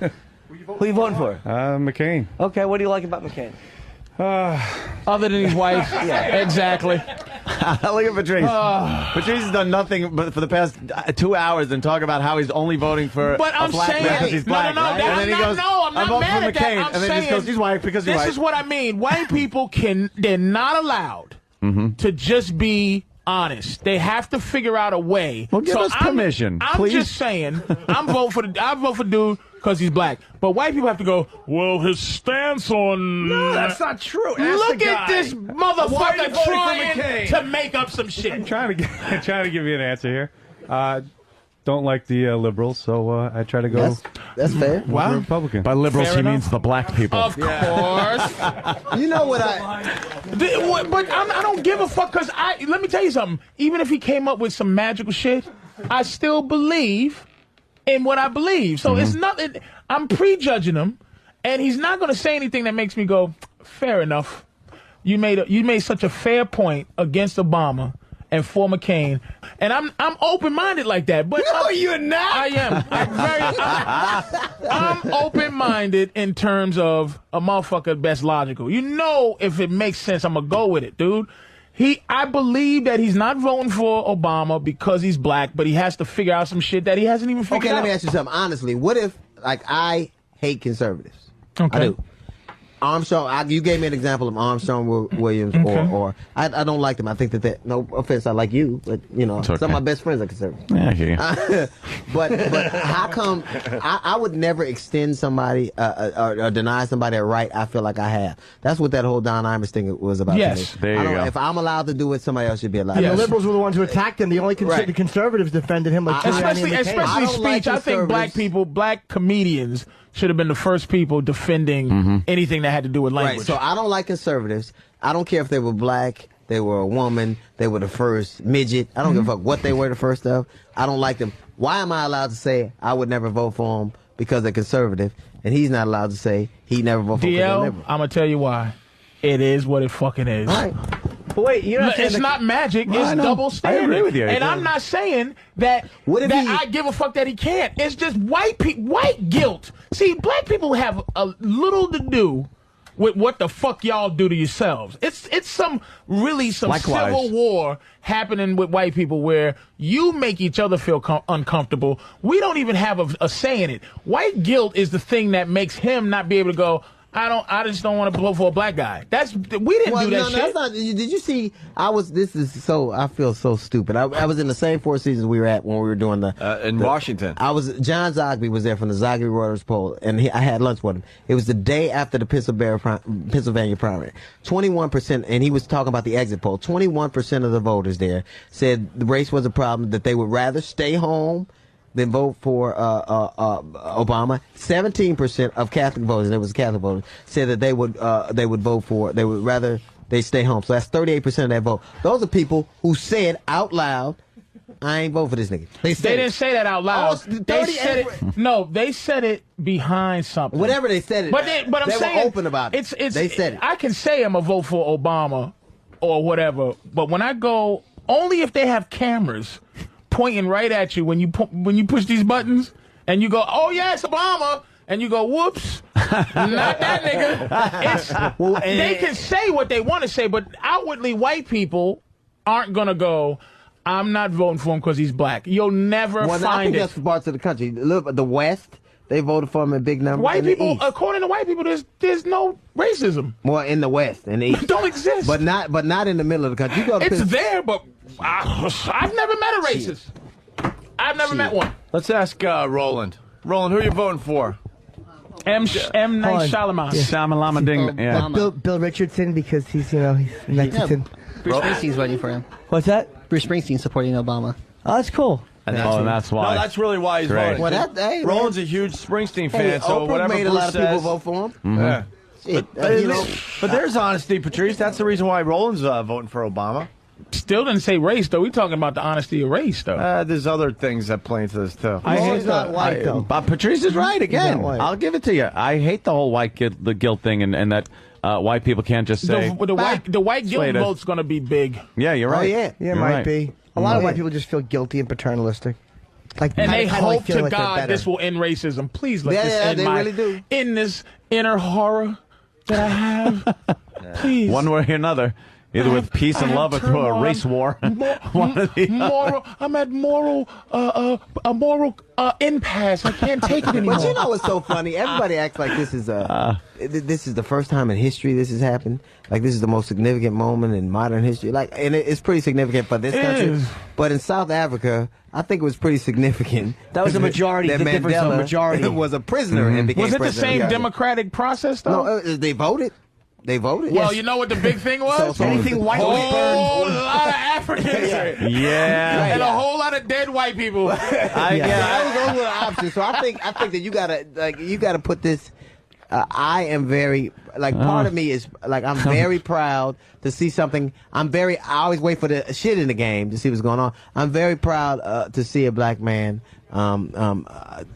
Who are you voting for? McCain. Okay, what do you like about McCain? Other than his wife. Yeah. Exactly. Look at Patrice. Patrice has done nothing but for the past 2 hours and talk about how he's only voting for But a I'm black saying, man because he's black. no, right? And then he goes, I'm not voting mad for at that. McCain. I'm And then he saying, just goes, he's white because he's this white. is what I mean. White people they're not allowed to just be honest. They have to figure out a way. Well, give us permission, I'm please. just saying, I vote for dude because he's black. But white people have to go, well, his stance on... No, that's not true. Ask Look the at guy. this Why are you motherfucker voting for trying McCain? to make up some shit. I'm trying to give you an answer here. Don't like the liberals, so I try to go That's fair. for Republican. By liberals, Fair he enough. means the black people. Of course. You know what But I don't give a fuck because let me tell you something. Even if he came up with some magical shit, I still believe in what I believe. So it's nothing. I'm prejudging him, and he's not going to say anything that makes me go, fair enough. You made such a fair point against Obama and for McCain, and I'm open-minded like that. But No, you're not. I am. I'm open-minded in terms of a motherfucker that's logical. You know, if it makes sense, I'm gonna go with it, dude. I believe that he's not voting for Obama because he's black, but he has to figure out some shit that he hasn't even figured Okay, out. let me ask you something. Honestly, what if, like, I hate conservatives? Okay. I do. Armstrong, you gave me an example of Armstrong Williams, or I don't like them. I think that no offense, I like you, but you know, okay. some of my best friends are conservatives. Yeah, I hear you. But how come I would never extend somebody or deny somebody a right I feel like I have? That's what that whole Don Imus thing was about. Yes. to me. There you go. If I'm allowed to do it, somebody else should be allowed. And to the do it. liberals were the ones who attacked him. The only Right. the conservatives defended him like especially I don't like speech. I think conservatives. black comedians should have been the first people defending anything that had to do with language. Right. So I don't like conservatives. I don't care if they were black, they were a woman, they were the first midget. I don't give a fuck what they were the first of. I don't like them. Why am I allowed to say I would never vote for them because they're conservative, and he's not allowed to say he never vote for them because they're DL, liberal? I'm gonna tell you why. It is what it fucking is. All right. But wait, you're not saying It's not magic. I It's know. double I standard. agree with you. And I'm not saying that What if I give a fuck that he can't. It's just white guilt. See, black people have a little to do with what the fuck y'all do to yourselves. It's some civil war happening with white people where you make each other feel uncomfortable. We don't even have a say in it. White guilt is the thing that makes him not be able to go, I just don't want to vote for a black guy. We didn't do that shit. That's not, did you see? I feel so stupid. I was in the same Four Seasons we were at when we were doing in Washington. John Zogby was there from the Zogby Reuters poll, and I had lunch with him. It was the day after the Pennsylvania primary. 21%, and he was talking about the exit poll. 21% of the voters there said the race was a problem, that they would rather stay home than vote for Obama. 17% of Catholic voters, and it was Catholic voters, said that they would rather they stay home. So that's 38% of that vote. Those are people who said out loud, I ain't vote for this nigga. They didn't say that out loud. They said it. No, they said it behind something. Whatever they said it. But I'm saying were open about it. They said it. I can say I'm a vote for Obama or whatever, but when I go, only if they have cameras pointing right at you when you push these buttons and you go, oh yeah, it's Obama, and you go, whoops, not that nigga. They can say what they want to say, but outwardly white people aren't gonna go, I'm not voting for him because he's black. You'll never find I think it. that's parts of the country. Look, the West, they voted for him in big numbers. White in the people, East. according to white people, there's no racism. Well, in the West and the East, don't exist. But not in the middle of the country. You go to it's there, but I've never met a racist. I've never met one. Let's ask Roland. Roland, who are you voting for? M. Night Shyamalan. Shamalama Ding. Yeah. Bill Richardson, because he's Mexican. Bruce Springsteen's voting for him. What's that? Bruce Springsteen supporting Obama. Oh, that's cool. And that's why. No, that's really why he's Great. voting. Roland's a huge Springsteen fan, so Oprah whatever made a Bruce lot of says, people vote for him. Mm-hmm. Yeah. Shit, But there's honesty, Patrice. That's the reason why Roland's voting for Obama. Still didn't say race, though. We're talking about the honesty of race, though. There's other things that play into this, too. He's not white, though. But Patrice is right again. I'll give it to you. I hate the whole the guilt thing, and that white people can't just say the white guilt vote's going to be big. Yeah, you're right. Oh, yeah, You're it might right. be. A lot of white people just feel guilty and paternalistic. And they hope to like God this will end racism. Please let this end they really do. In this inner horror that I have. Please. One way or another. Either with peace and love or through a race war. One or the other. I'm at a moral impasse. I can't take it anymore. But you know what's so funny? Everybody acts like this is the first time in history this has happened. Like this is the most significant moment in modern history. Like, and it's pretty significant for this country. But in South Africa, I think it was pretty significant. That was a majority. That The difference of Mandela majority. was a prisoner and became Was it the president. same democratic process, though? No, they voted. They voted. Well, you know what the big thing was? So anything white a was whole burned. lot of Africans. Yeah. And a whole lot of dead white people. Those were the options. So I think that you gotta put this. I am very part of me is I'm very proud to see something. I always wait for the shit in the game to see what's going on. I'm very proud to see a black man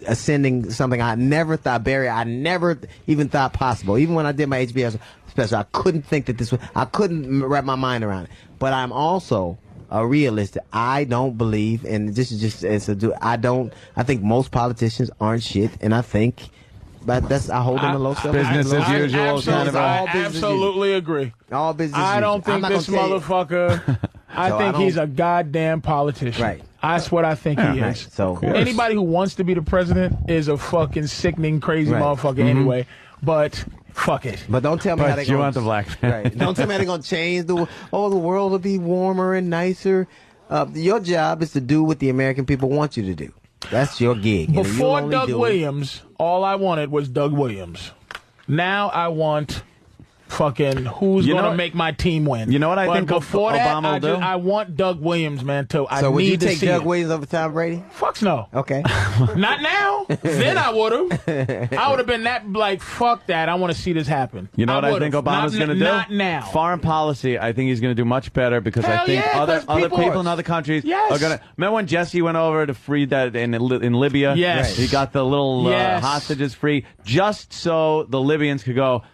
ascending something I never thought, Barry. I never even thought possible. Even when I did my HBO special, I couldn't think that this was. I couldn't wrap my mind around it. But I'm also a realist. I don't believe, and this is just I think most politicians aren't shit, and I think. But I hold them in low self. Business as usual. I absolutely agree. All business. I don't think this motherfucker. I think he's a goddamn politician. Right. That's what I think he is. So anybody who wants to be the president is a fucking sickening, crazy motherfucker anyway. But fuck it. But don't tell me how they you want the black man. Right. Don't tell me how they're gonna change the world will be warmer and nicer. Your job is to do what the American people want you to do. That's your gig. Before Doug Williams, all I wanted was Doug Williams. Now I want fucking who's going to make my team win. You know what I think before Obama will do? I want Doug Williams, man. So would you take Doug Williams over Tom Brady? Fucks no. Okay. Not now. Then I would have. I would have been fuck that. I want to see this happen. You know what I think Obama's going to do? Not now. Foreign policy, I think he's going to do much better because Hell I think yeah, other people in other countries are going to. Remember when Jesse went over to free that in Libya? Yes. He got the little hostages free just so the Libyans could go,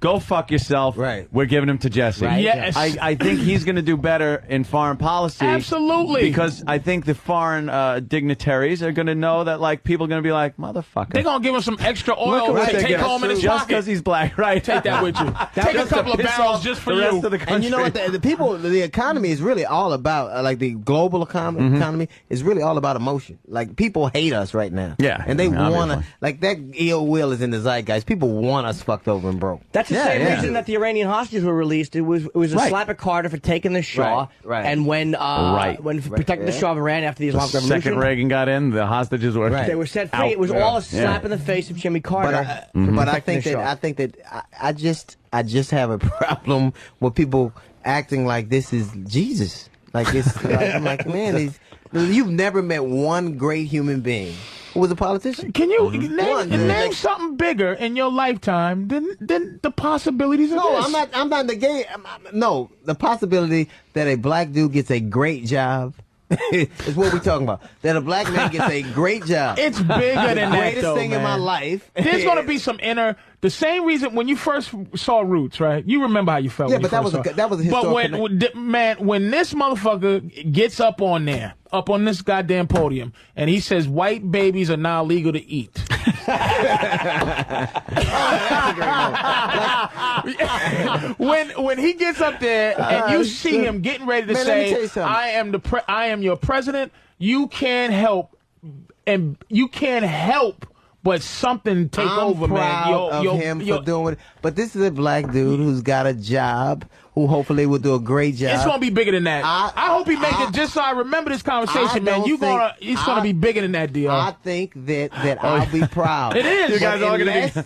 Go fuck yourself. Right. We're giving him to Jesse. Right. Yes. I think he's going to do better in foreign policy. Absolutely. Because I think the foreign dignitaries are going to know that, like, people are going to be like, motherfucker. They're going to give him some extra Look oil at what to they take get. home in his Just pocket. because he's black, right? Take that with you. Take a couple of barrels just for the rest you. of the country. And you know what? The people, the economy is really all about, like the global economy is really all about emotion. Like people hate us right now. Yeah. And they want to, Obviously. like that ill will is in the zeitgeist. People want us fucked over and broke. That's the same reason that the Iranian hostages were released. It was a slap at Carter for taking the Shah. Right. And when protecting the Shah of Iran after the Islamic Revolution. Second Reagan got in, the hostages were They were set free. It was all a slap in the face of Jimmy Carter. But I think that I just have a problem with people acting like this is Jesus. Like it's like, I'm like, man, you've never met one great human being who was a politician. Can you name something bigger in your lifetime than the possibilities of this? No, I'm not negating. No, the possibility that a black dude gets a great job is what we're talking about. That a black man gets a great job. It's bigger than that, greatest though, thing in my man. life. There's going to be some the same reason when you first saw Roots, right? You remember how you felt. Yeah, when you but first that was a But historical when this motherfucker gets up on this goddamn podium, and he says white babies are now legal to eat. When he gets up there and you see him getting ready to say, "I am your president," you can't help but something take over, man. I'm proud of him for doing it. But this is a black dude who's got a job, who hopefully will do a great job. It's gonna be bigger than that. I hope he make it. Just so I remember this conversation, man. It's gonna be bigger than that deal. I think that I'll be proud. It is. You guys are going to be...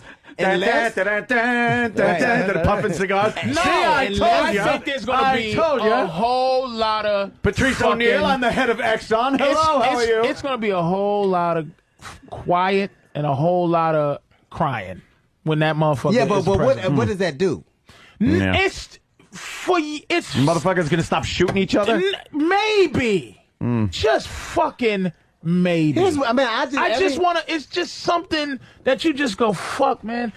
puffing cigars. No, I think there's going to be a whole lot of Patrice O'Neill, I'm the head of Exxon. Hello, how are you? It's going to be a whole lot of quiet and a whole lot of crying when that motherfucker. Yeah, but what does that do? It's motherfuckers going to stop shooting each other. Maybe, just fucking. Maybe. I just want to. It's just something that you just go, fuck, man.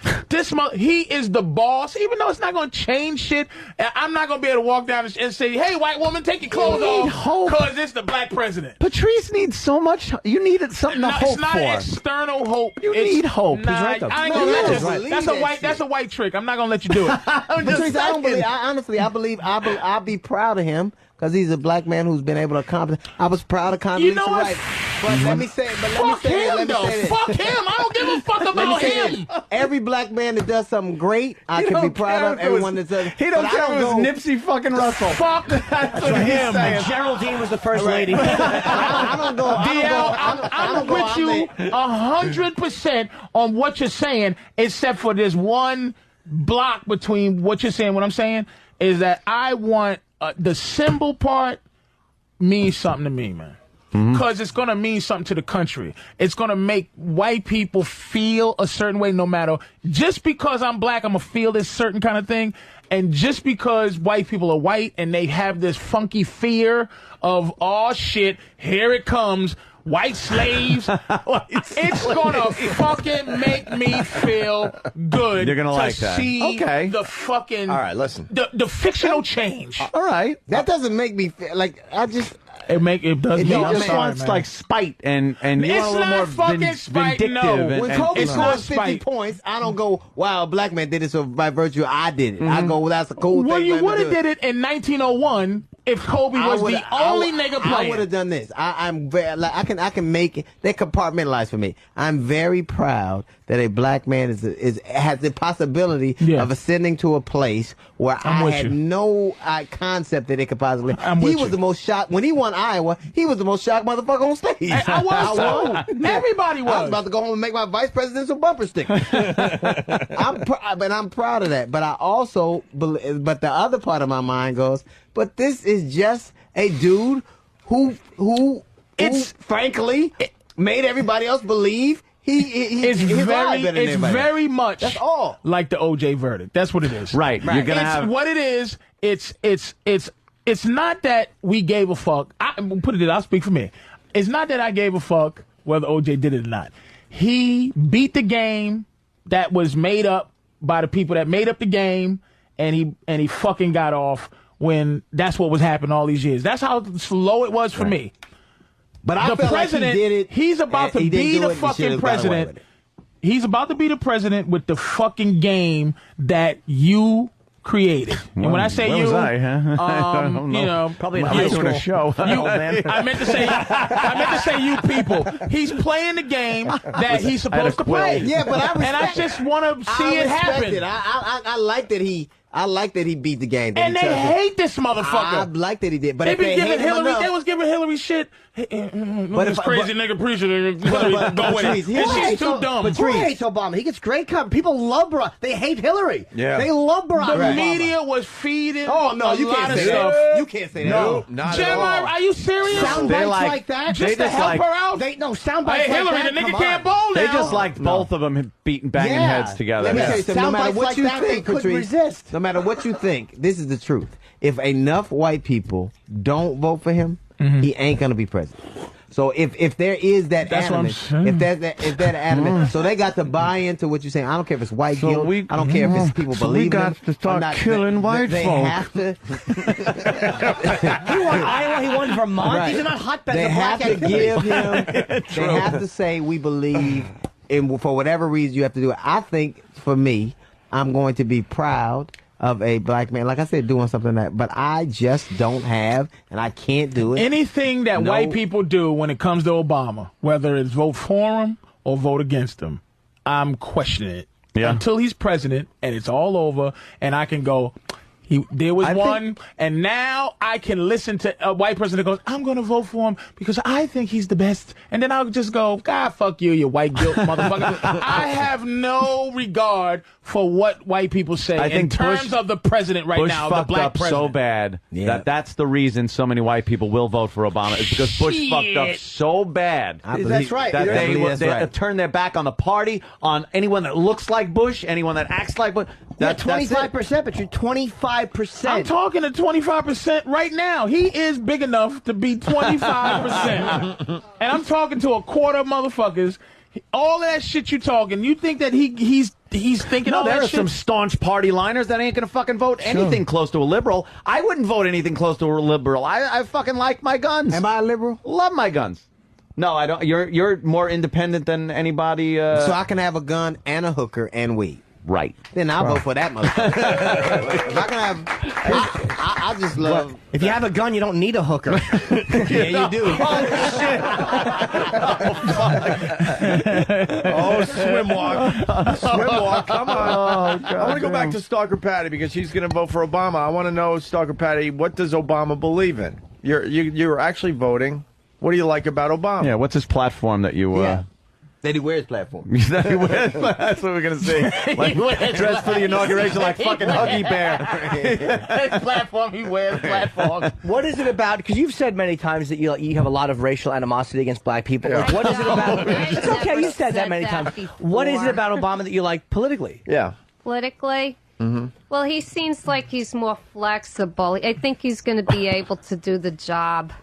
He is the boss, even though it's not going to change shit. I'm not going to be able to walk down and say, "Hey, white woman, take your clothes off," because it's the black president. Patrice needs so much. You needed something to hope for. It's not external hope. You need hope. Nah, He's right, though. I ain't gonna let you. That's a white trick. I'm not gonna let you do it. Patrice, I don't believe. Honestly, I believe. I'll be proud of him. Because he's a black man who's been able to accomplish. I was proud of Condoleezza Rice. But let me say Fuck him. I don't give a fuck about him. Every black man that does something great, I can be proud of. Everyone that does. He don't care if it was Nipsey fucking Russell. Fuck him. Geraldine was the first lady. I don't go. I'm with you 100% on what you're saying, except for this one block between what you're saying. What I'm saying is that I want the symbol part means something to me, man. Because it's going to mean something to the country. It's going to make white people feel a certain way no matter. Just because I'm black, I'm going to feel this certain kind of thing. And just because white people are white and they have this funky fear of, oh, shit, here it comes, white slaves, it's going to fucking make me feel good. You're going to like that. See the fucking... All right, listen. The fictional change. All right. That doesn't make me feel like I just... It does. He just sorry, wants man. like spite and you want a little more vindictive. No. When Kobe scores 50 spite. points, I don't go, wow, a black man did it, so by virtue I did it. I go, well, that's a cool Well, thing. you would have did it in 1901 if Kobe was the only nigga playing. I would have done this. I'm very, like, I can make it. They compartmentalize for me. I'm very proud that a black man has the possibility of ascending to a place where I had no concept that it could possibly. He was the most shocked when he won Iowa. He was the most shocked motherfucker on stage. I was too. Everybody was. I was about to go home and make my vice presidential bumper sticker. I'm proud of that. But I also believe. But the other part of my mind goes, but this is just a dude who frankly made everybody else believe it's very much that's all like the OJ verdict. That's what it is. Right. You're gonna have what it is. It's not that we gave a fuck. I'll speak for me. It's not that I gave a fuck whether OJ did it or not. He beat the game that was made up by the people that made up the game, and he fucking got off when that's what was happening all these years. That's how slow it was for me. But I the feel president, like he did it. He's about to be the fucking president. He's about to be the president with the fucking game that you created. And when I say you, was I, huh? I don't know. you know, Probably in high school show. I meant to say you people. He's playing the game that he's supposed to play. Yeah, but I just want to see it happen. I like that he. I like that he beat the game. And they hate this motherfucker. I like that he did. But they if been they giving hate him Hillary. enough, They was giving Hillary shit. But if- crazy nigga preacher, Hillary, go with it. And she's too dumb. Who hates Obama? He gets great coverage. People love Barack. They hate Hillary. Yeah. They love Barack The Obama. media was feeding. Oh no, a you lot can't of say stuff. that. You can't say that. No, not at Jeremiah, all. are you serious? Sound They bites like- like that? Just to help her out? Sound bites Hey, like Hillary, that. the nigga Come can't on. bowl now. They just liked both of them banging heads together. Let me tell you something. No Sound matter bites what like you that, they think, couldn't Patrice, resist. no matter what you think, this is the truth. If enough white people don't vote for him, he ain't gonna be president. So if there is that That's what I'm animus, saying. if that animus, so they got to buy into what you're saying. I don't care if it's white guilt. I don't care if it's people believe got him to start or not. killing white they folk. Have to. He won Iowa. He won Vermont. Right. These are not hotbeds They of have black to activity. give him. They have to say we believe, and for whatever reason you have to do it. I think for me, I'm going to be proud of a black man, like I said, doing something that, but I just don't have, and I can't do it. Anything that No. white people do when it comes to Obama, whether it's vote for him or vote against him, I'm questioning it. Yeah. Until he's president and it's all over and I can go, there was one, and now I can listen to a white person that goes, I'm going to vote for him because I think he's the best. And then I'll just go, God, fuck you, you white guilt motherfucker. I have no regard for what white people say I think in terms Bush- of the president right Bush now, the fucked black up president. so bad Yeah. that's the reason so many white people will vote for Obama. It's because Bush fucked up Shit. so bad That's right. that I believe that's they right. turned their back on the party, on anyone that looks like Bush, anyone that acts like Bush. Yeah, That's it. 25%, but you're 25%. I'm talking to 25% right now. He is big enough to be 25%. And I'm talking to a quarter of motherfuckers. All that shit you talking, you think that he's thinking No, all there that are shit? some staunch party liners that ain't gonna fucking vote anything close to a liberal. I wouldn't vote anything close to a liberal. I fucking like my guns. Am I a liberal? Love my guns. No, I don't. You're more independent than anybody. So I can have a gun and a hooker and weed. Right. Then I'll vote for that motherfucker. If I can have, I just love. If you have a gun, you don't need a hooker. Yeah, you do. Oh, swim walk. Swim walk, come on. I want to go back to Stalker Patty because she's going to vote for Obama. I want to know, Stalker Patty, what does Obama believe in? You're actually voting. What do you like about Obama? Yeah. What's his platform that you? That he wears platform. That he wears? That's what we're gonna see. Like dressed for the inauguration like fucking Huggy Bear. platform, he wears platform. What is it about? Because you've said many times that you have a lot of racial animosity against black people. Like, what is it about? It's okay. You've said that many times. What is it about Obama that you like politically? Yeah. Politically? Well, he seems like he's more flexible. I think he's going to be able to do the job.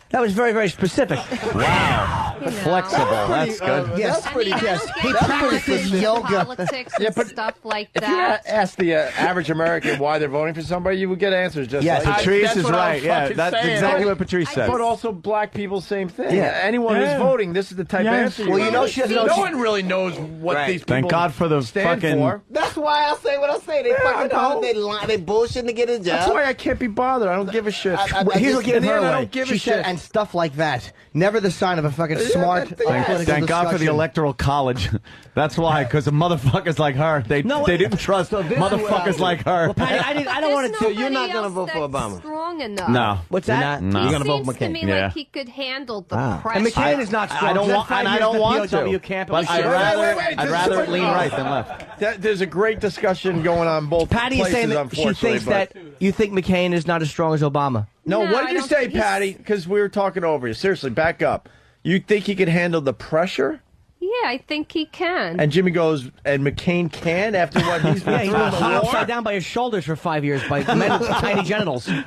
That was very, very specific. Wow. You know. Flexible. That's good. Yes, I mean, I don't He get practices yoga. politics and stuff like If you that. ask the average American why they're voting for somebody, you would get answers just Yes, like Patrice That's is what I right. was Yeah, fucking that's saying. exactly what Patrice said. But also black people, same thing. Yeah. Anyone who's Yeah. voting, this is the type of Yes. answer you Well, you get. know she doesn't know. No she- one really knows what Right. these people Thank God for the stand fucking. for. That's why I say what I say. They fucking call it. They lie. They bullshitting to get a job. That's why I can't be bothered. I don't give a shit. Here's what gives in the her end, I away. don't give She a said, shit. and stuff like that. Never the sign of a fucking smart. Thank God for the Electoral College. That's why, because the motherfuckers like her, they didn't trust motherfuckers like her. Well, Patty, I don't want to. So you're not gonna vote for Obama? Strong enough. No. What's You're that? not? No. You're gonna vote Seems for to McCain. me Yeah. like he could handle the Ah. pressure. And McCain is not strong. I don't want, and I don't want to. POW camp. But I'd rather Wait, lean right than left. There's a great discussion going on both Patty's places, saying that she unfortunately. thinks but- that you think McCain is not as strong as Obama. No, No, what I did you don't say, think he's- Patty? Because we were talking over you. Seriously, back up. You think he could handle the pressure? Yeah, I think he can. And Jimmy goes, and McCain can after what he's been He through in was the hung war? upside down by his shoulders for 5 years by men with tiny genitals. He's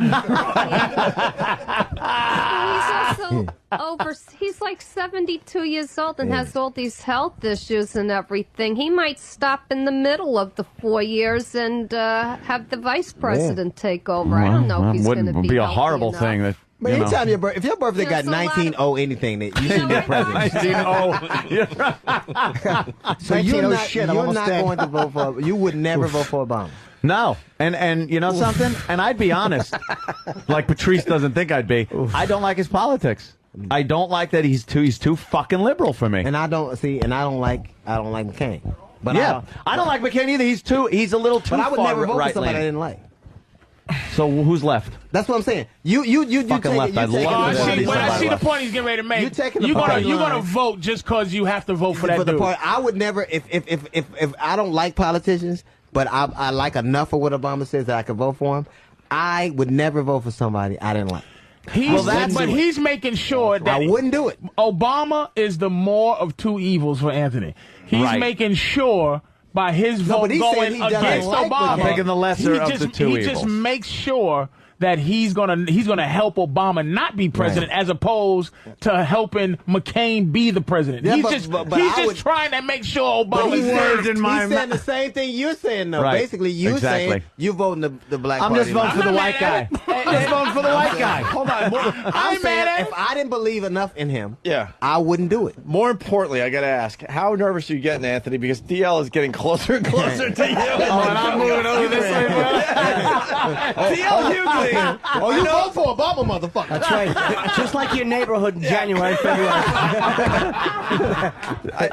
also he's like 72 years old and has all these health issues and everything. He might stop in the middle of the 4 years and have the vice president take over. I don't know if he's going to Wouldn't be be a healthy horrible enough. thing that. But You know. anytime if your birthday got There's a lot 19 anything, that you shouldn't be president. 19-0. So you're 19-0 not, shit, I'm you're almost not dead. going to vote for. You would never vote for Obama. No, and you know something? And I'd be honest, like Patrice doesn't think I'd be. I don't like his politics. I don't like that he's too fucking liberal for me. And I don't like McCain. But yeah, I don't like McCain either. He's a little too. But I would far never vote for right somebody I leaning. didn't like. So who's left? That's what I'm saying. You Fucking take left. it. I'd love I to see, see but I somebody see the left. point he's getting ready to make. You're taking the you're party gonna line. vote just because you have to vote for that For the dude. part, I would never. If I don't like politicians, but I like enough of what Obama says that I could vote for him, I would never vote for somebody I didn't like. He's making sure that I wouldn't do it. Obama is the more of two evils for Anthony. He's Right. making sure by his vote but he said going he doesn't against like Obama, McCain. Picking the lesser of the two he just evils. makes sure that he's gonna help Obama not be president, as opposed to helping McCain be the president. Yeah, he's but just I would- trying to make sure Obama. He's words in my saying the same thing you're saying, though. Right. Basically, you're Exactly. saying you're voting the black I'm party. just voting for the white guy. I'm just voting for the white guy. Hold on. I'm saying if I didn't believe enough in him, Yeah. I wouldn't do it. More importantly, I got to ask, how nervous are you getting, Anthony? Because DL is getting closer and closer to you. Oh, and I'm moving over this way. DL Hughley. Oh, you vote for Obama, motherfucker. That's right. Just like your neighborhood in January, February.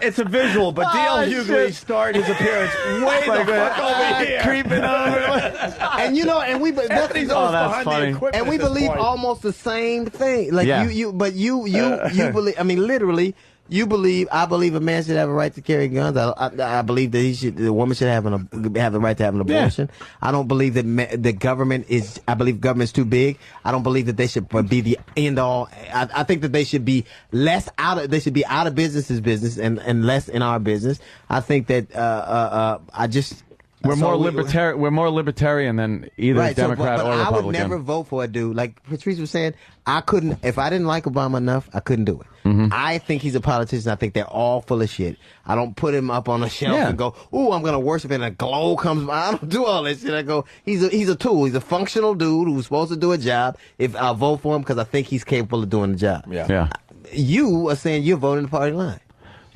It's a visual, but DL Hughley started his appearance way the fuck over here. Creeping over. And you know, and we Anthony's Oh, almost that's behind funny. the equipment and we at this believe point. almost the same thing. Like Yeah. you believe. I mean, literally, you believe. I believe a man should have a right to carry guns. I believe that the woman should have the right to have an abortion. I don't believe that the government is. I believe government's too big. I don't believe that they should be the end all. I think that they should be less out of. They should be out of business's business and less in our business. I think that I just. We're so more we- libertarian. We're more libertarian than either Right, Democrat but or I Republican. would never vote for a dude like Patrice was saying. I couldn't if I didn't like Obama enough. I couldn't do it. Mm-hmm. I think he's a politician. I think they're all full of shit. I don't put him up on a shelf Yeah. and go, "Ooh, I'm gonna worship," and a glow comes by. I don't do all that shit. I go, he's a tool. He's a functional dude who's supposed to do a job. If I'll vote for him because I think he's capable of doing the job. Yeah. You are saying you're voting the party line.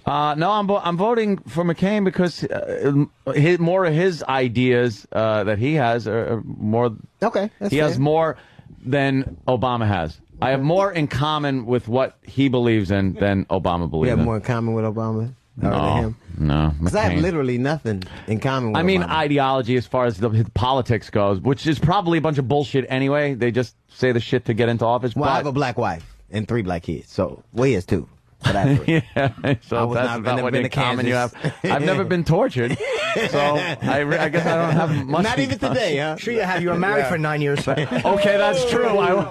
No, I'm voting for McCain because more of his ideas that he has are more. Okay, that's he has fair. more than Obama has. I have more in common with what he believes in than Obama We believes have in. more in common with Obama than No, him. no. Because I have McCain. literally nothing in common with I mean, Obama. ideology as far as his politics goes, which is probably a bunch of bullshit anyway. They just say the shit to get into office. Well, I have but- a black wife and 3 black kids. So, well, he has 2. But I have 3. Yeah, I so was that's not- about never what been in to common you have. Kansas. I've never been tortured, so I guess I don't have much. Not in even common. today, huh? Sure, you have. You were married for 9 years. Okay, that's true.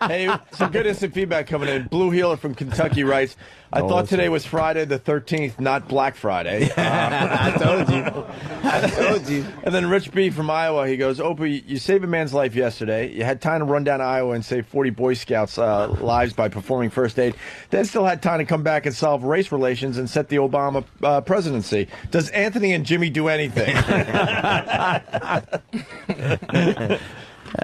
Hey, some good instant feedback coming in. Blue Healer from Kentucky writes, I thought today was Friday the 13th, not Black Friday. I told you. I told you. And then Rich B from Iowa, he goes, Opie, you saved a man's life yesterday. You had time to run down to Iowa and save 40 Boy Scouts' lives by performing first aid. Then still had time to come back and solve race relations and set the Obama presidency. Does Anthony and Jimmy do anything?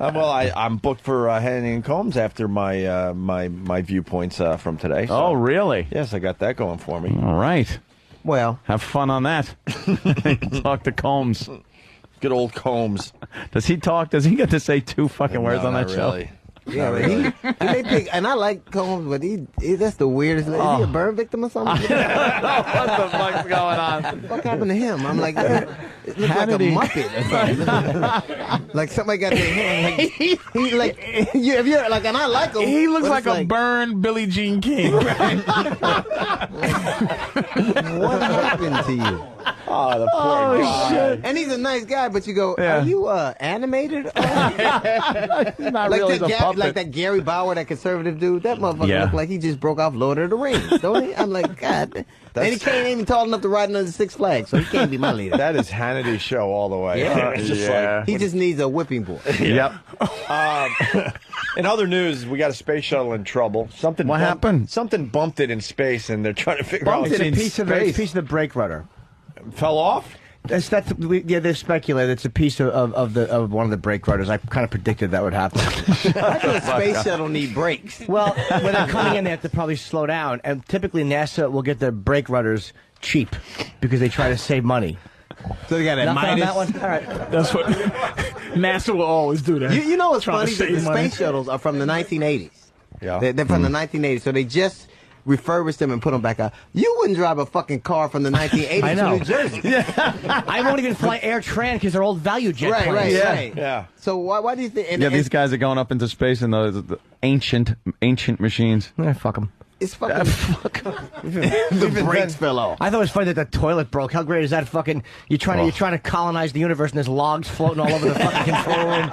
Well, I'm booked for Henning and Combs after my my viewpoints from today. So. Oh, really? Yes, I got that going for me. All right. Well, have fun on that. Talk to Combs. Good old Combs. Does he talk? Does he get to say 2 fucking words No, on that not show? really. yeah, but they pick, and I like Combs, but that's the weirdest. Is he a burn victim or something? What the fuck's going on? What the fuck happened to him? I'm like, it looks How like a did he- Muppet or something. Like somebody got their hand. Like, he like, if you're like, and I like him. He looks but like it's a burned Billie Jean King. What happened to you? Oh, the poor guy. Shit. And he's a nice guy, but you go, are you animated? He's not like really that a puppet. like that Gary Bauer, that conservative dude. That motherfucker look like he just broke off Lord of the Rings, don't he? I'm like, God. And he can't even tall enough to ride another Six Flags, so he can't be my leader. That is Hannity's show all the way. Yeah. It's just like, he just needs a whipping boy. Yep. In other news, we got a space shuttle in trouble. What happened? Something bumped it in space, and they're trying to figure out. It's a piece of the brake rudder. Fell off. They speculate it's a piece of one of the brake rudders. I kind of predicted that would happen. Why does a space shuttle need brakes? Well, when they're coming in, they have to probably slow down, and typically NASA will get their brake rudders cheap because they try to save money. So they got a Nothing on minus. that one? All right. That's what NASA will always do. That. You know what's Trying to funny? The save money. space shuttles are from the 1980s. Yeah. They're from the 1980s, so they just refurbished them and put them back out. You wouldn't drive a fucking car from the 1980s I know. to New Jersey. I won't even fly Air Tran because they're old value jet planes. Right. Yeah. So why do you think? These guys are going up into space in the ancient machines. Fuck them. It's fucking. The brakes fell off. I thought it was funny that the toilet broke. How great is that? Fucking you're trying to colonize the universe, and there's logs floating all over the fucking control room.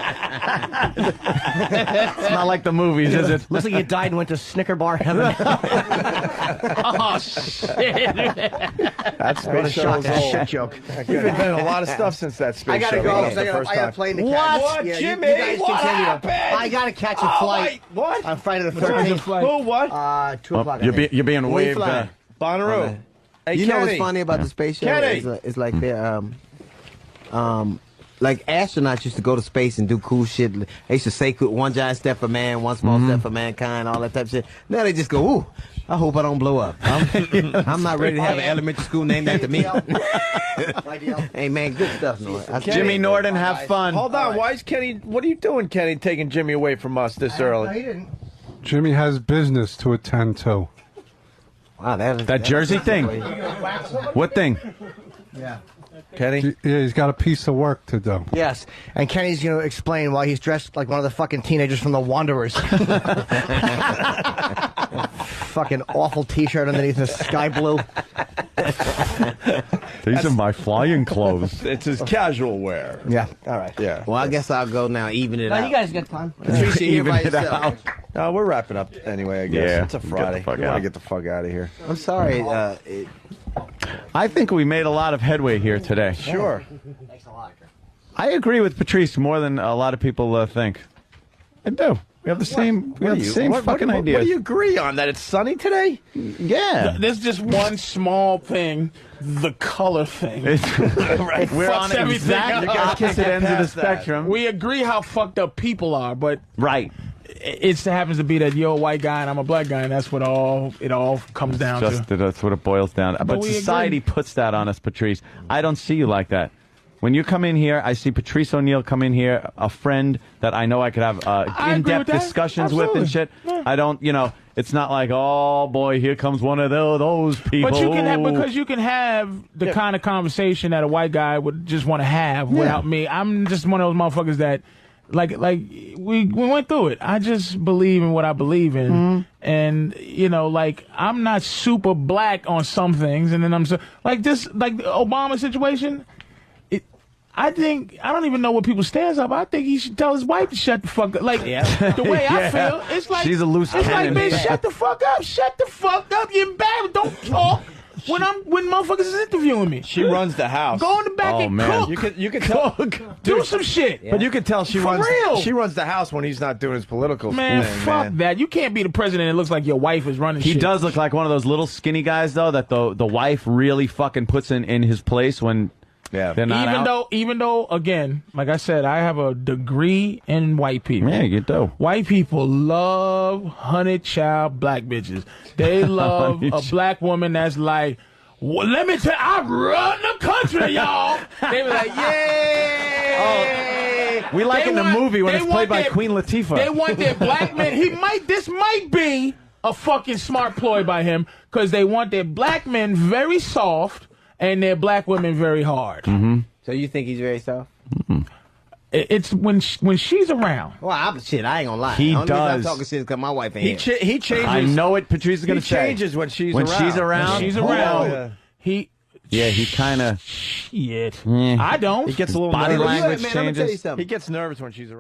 It's not like the movies, is it? Looks like you died and went to Snicker bar heaven. Oh shit! That space shuttle's old. Shit joke. We've invented a lot of stuff since that space I gotta shuttle go. went up the first I got a time. plane to catch. What, Yeah, Jimmy? You guys What continue. happened? I gotta catch a flight. What? On Friday the 13th. Who? What? 2 o'clock. You're being We waved. flying. Bonnaroo. Hey, You know what's Kenny. funny about the space Kenny. shuttle? It's like they're like astronauts used to go to space and do cool shit. They used to say one giant step for man, one small step for mankind, all that type of shit. Now they just go, ooh, I hope I don't blow up. I'm not ready to have an elementary school named after me. Hey man, good stuff, Noah. Jimmy Norton, have fun. Hold on. Why is Kenny? What are you doing, Kenny? Taking Jimmy away from us this early? He didn't. Jimmy has business to attend to. Wow, That Jersey thing. What thing? Yeah. Kenny? Yeah, he's got a piece of work to do. Yes, and Kenny's going to explain why he's dressed like one of the fucking teenagers from the Wanderers. Fucking awful T-shirt underneath the sky blue. These are my flying clothes. It's his casual wear. Yeah. All right. Yeah. Well, I guess I'll go now. Even it out. You guys got time. Patrice, you're here by Even it yourself. out. No, we're wrapping up anyway, I guess. Yeah. It's a Get the Friday. fuck We want out. to get the fuck out of here. I'm sorry. I think we made a lot of headway here today. Sure. I agree with Patrice more than a lot of people think. I do. We have the same. We have the same fucking ideas. What do you agree on? That it's sunny today? Yeah. There's just one small thing, the color thing. Right. We're Fucks on everything exactly up. opposite ends of the past that. spectrum. We agree how fucked up people are, but Right. it happens to be that you're a white guy and I'm a black guy, and that's what it all comes down Just to. that's what it boils down to. But we society agree. puts that on us, Patrice. I don't see you like that. When you come in here, I see Patrice O'Neill come in here, a friend that I know I could have agree in-depth with that. discussions with and shit. Absolutely. Yeah. I don't, it's not like, oh boy, here comes one of those people. But you can have, because you can have the kind of conversation that a white guy would just want to have without me. I'm just one of those motherfuckers that, like we went through it. I just believe in what I believe in, and like I'm not super black on some things, and then I'm so like this, like the Obama situation. I don't even know what people's stance are, but I think he should tell his wife to shut the fuck up. Like, the way I feel, it's like... She's a loose It's like, cannon. bitch, shut the fuck up. Shut the fuck up. You're embarrassed. Don't talk when motherfuckers is interviewing me. She runs the house. Go in the back and man. cook. You can tell. Do some shit. But you can tell she For runs. real. She runs the house when he's not doing his political Man, thing. fuck that. You can't be the president and it looks like your wife is running He shit. does look like one of those little skinny guys, though, that the wife really fucking puts in his place when they're not out. Even though, again, like I said, I have a degree in white people. Yeah, you do. White people love honey child black bitches. They love a black woman that's like, well, let me tell you, I run the country, y'all. They be like, yay. We like in the movie when they it's played by want Queen Latifah. They want their black men. This might be a fucking smart ploy by him, because they want their black men very soft and their black women very hard. So you think he's very soft? It's when she's around. Well, I ain't gonna lie. He The only reason I'm does. talking shit is because my wife ain't here. He changes. I know what Patrice is going He to say. changes when she's when around. she's around. She's Oh, around. yeah. Yeah, he kind of. Shit. I don't. He gets a little body nervous. language Man, I'm gonna tell you changes. something. He gets nervous when she's around.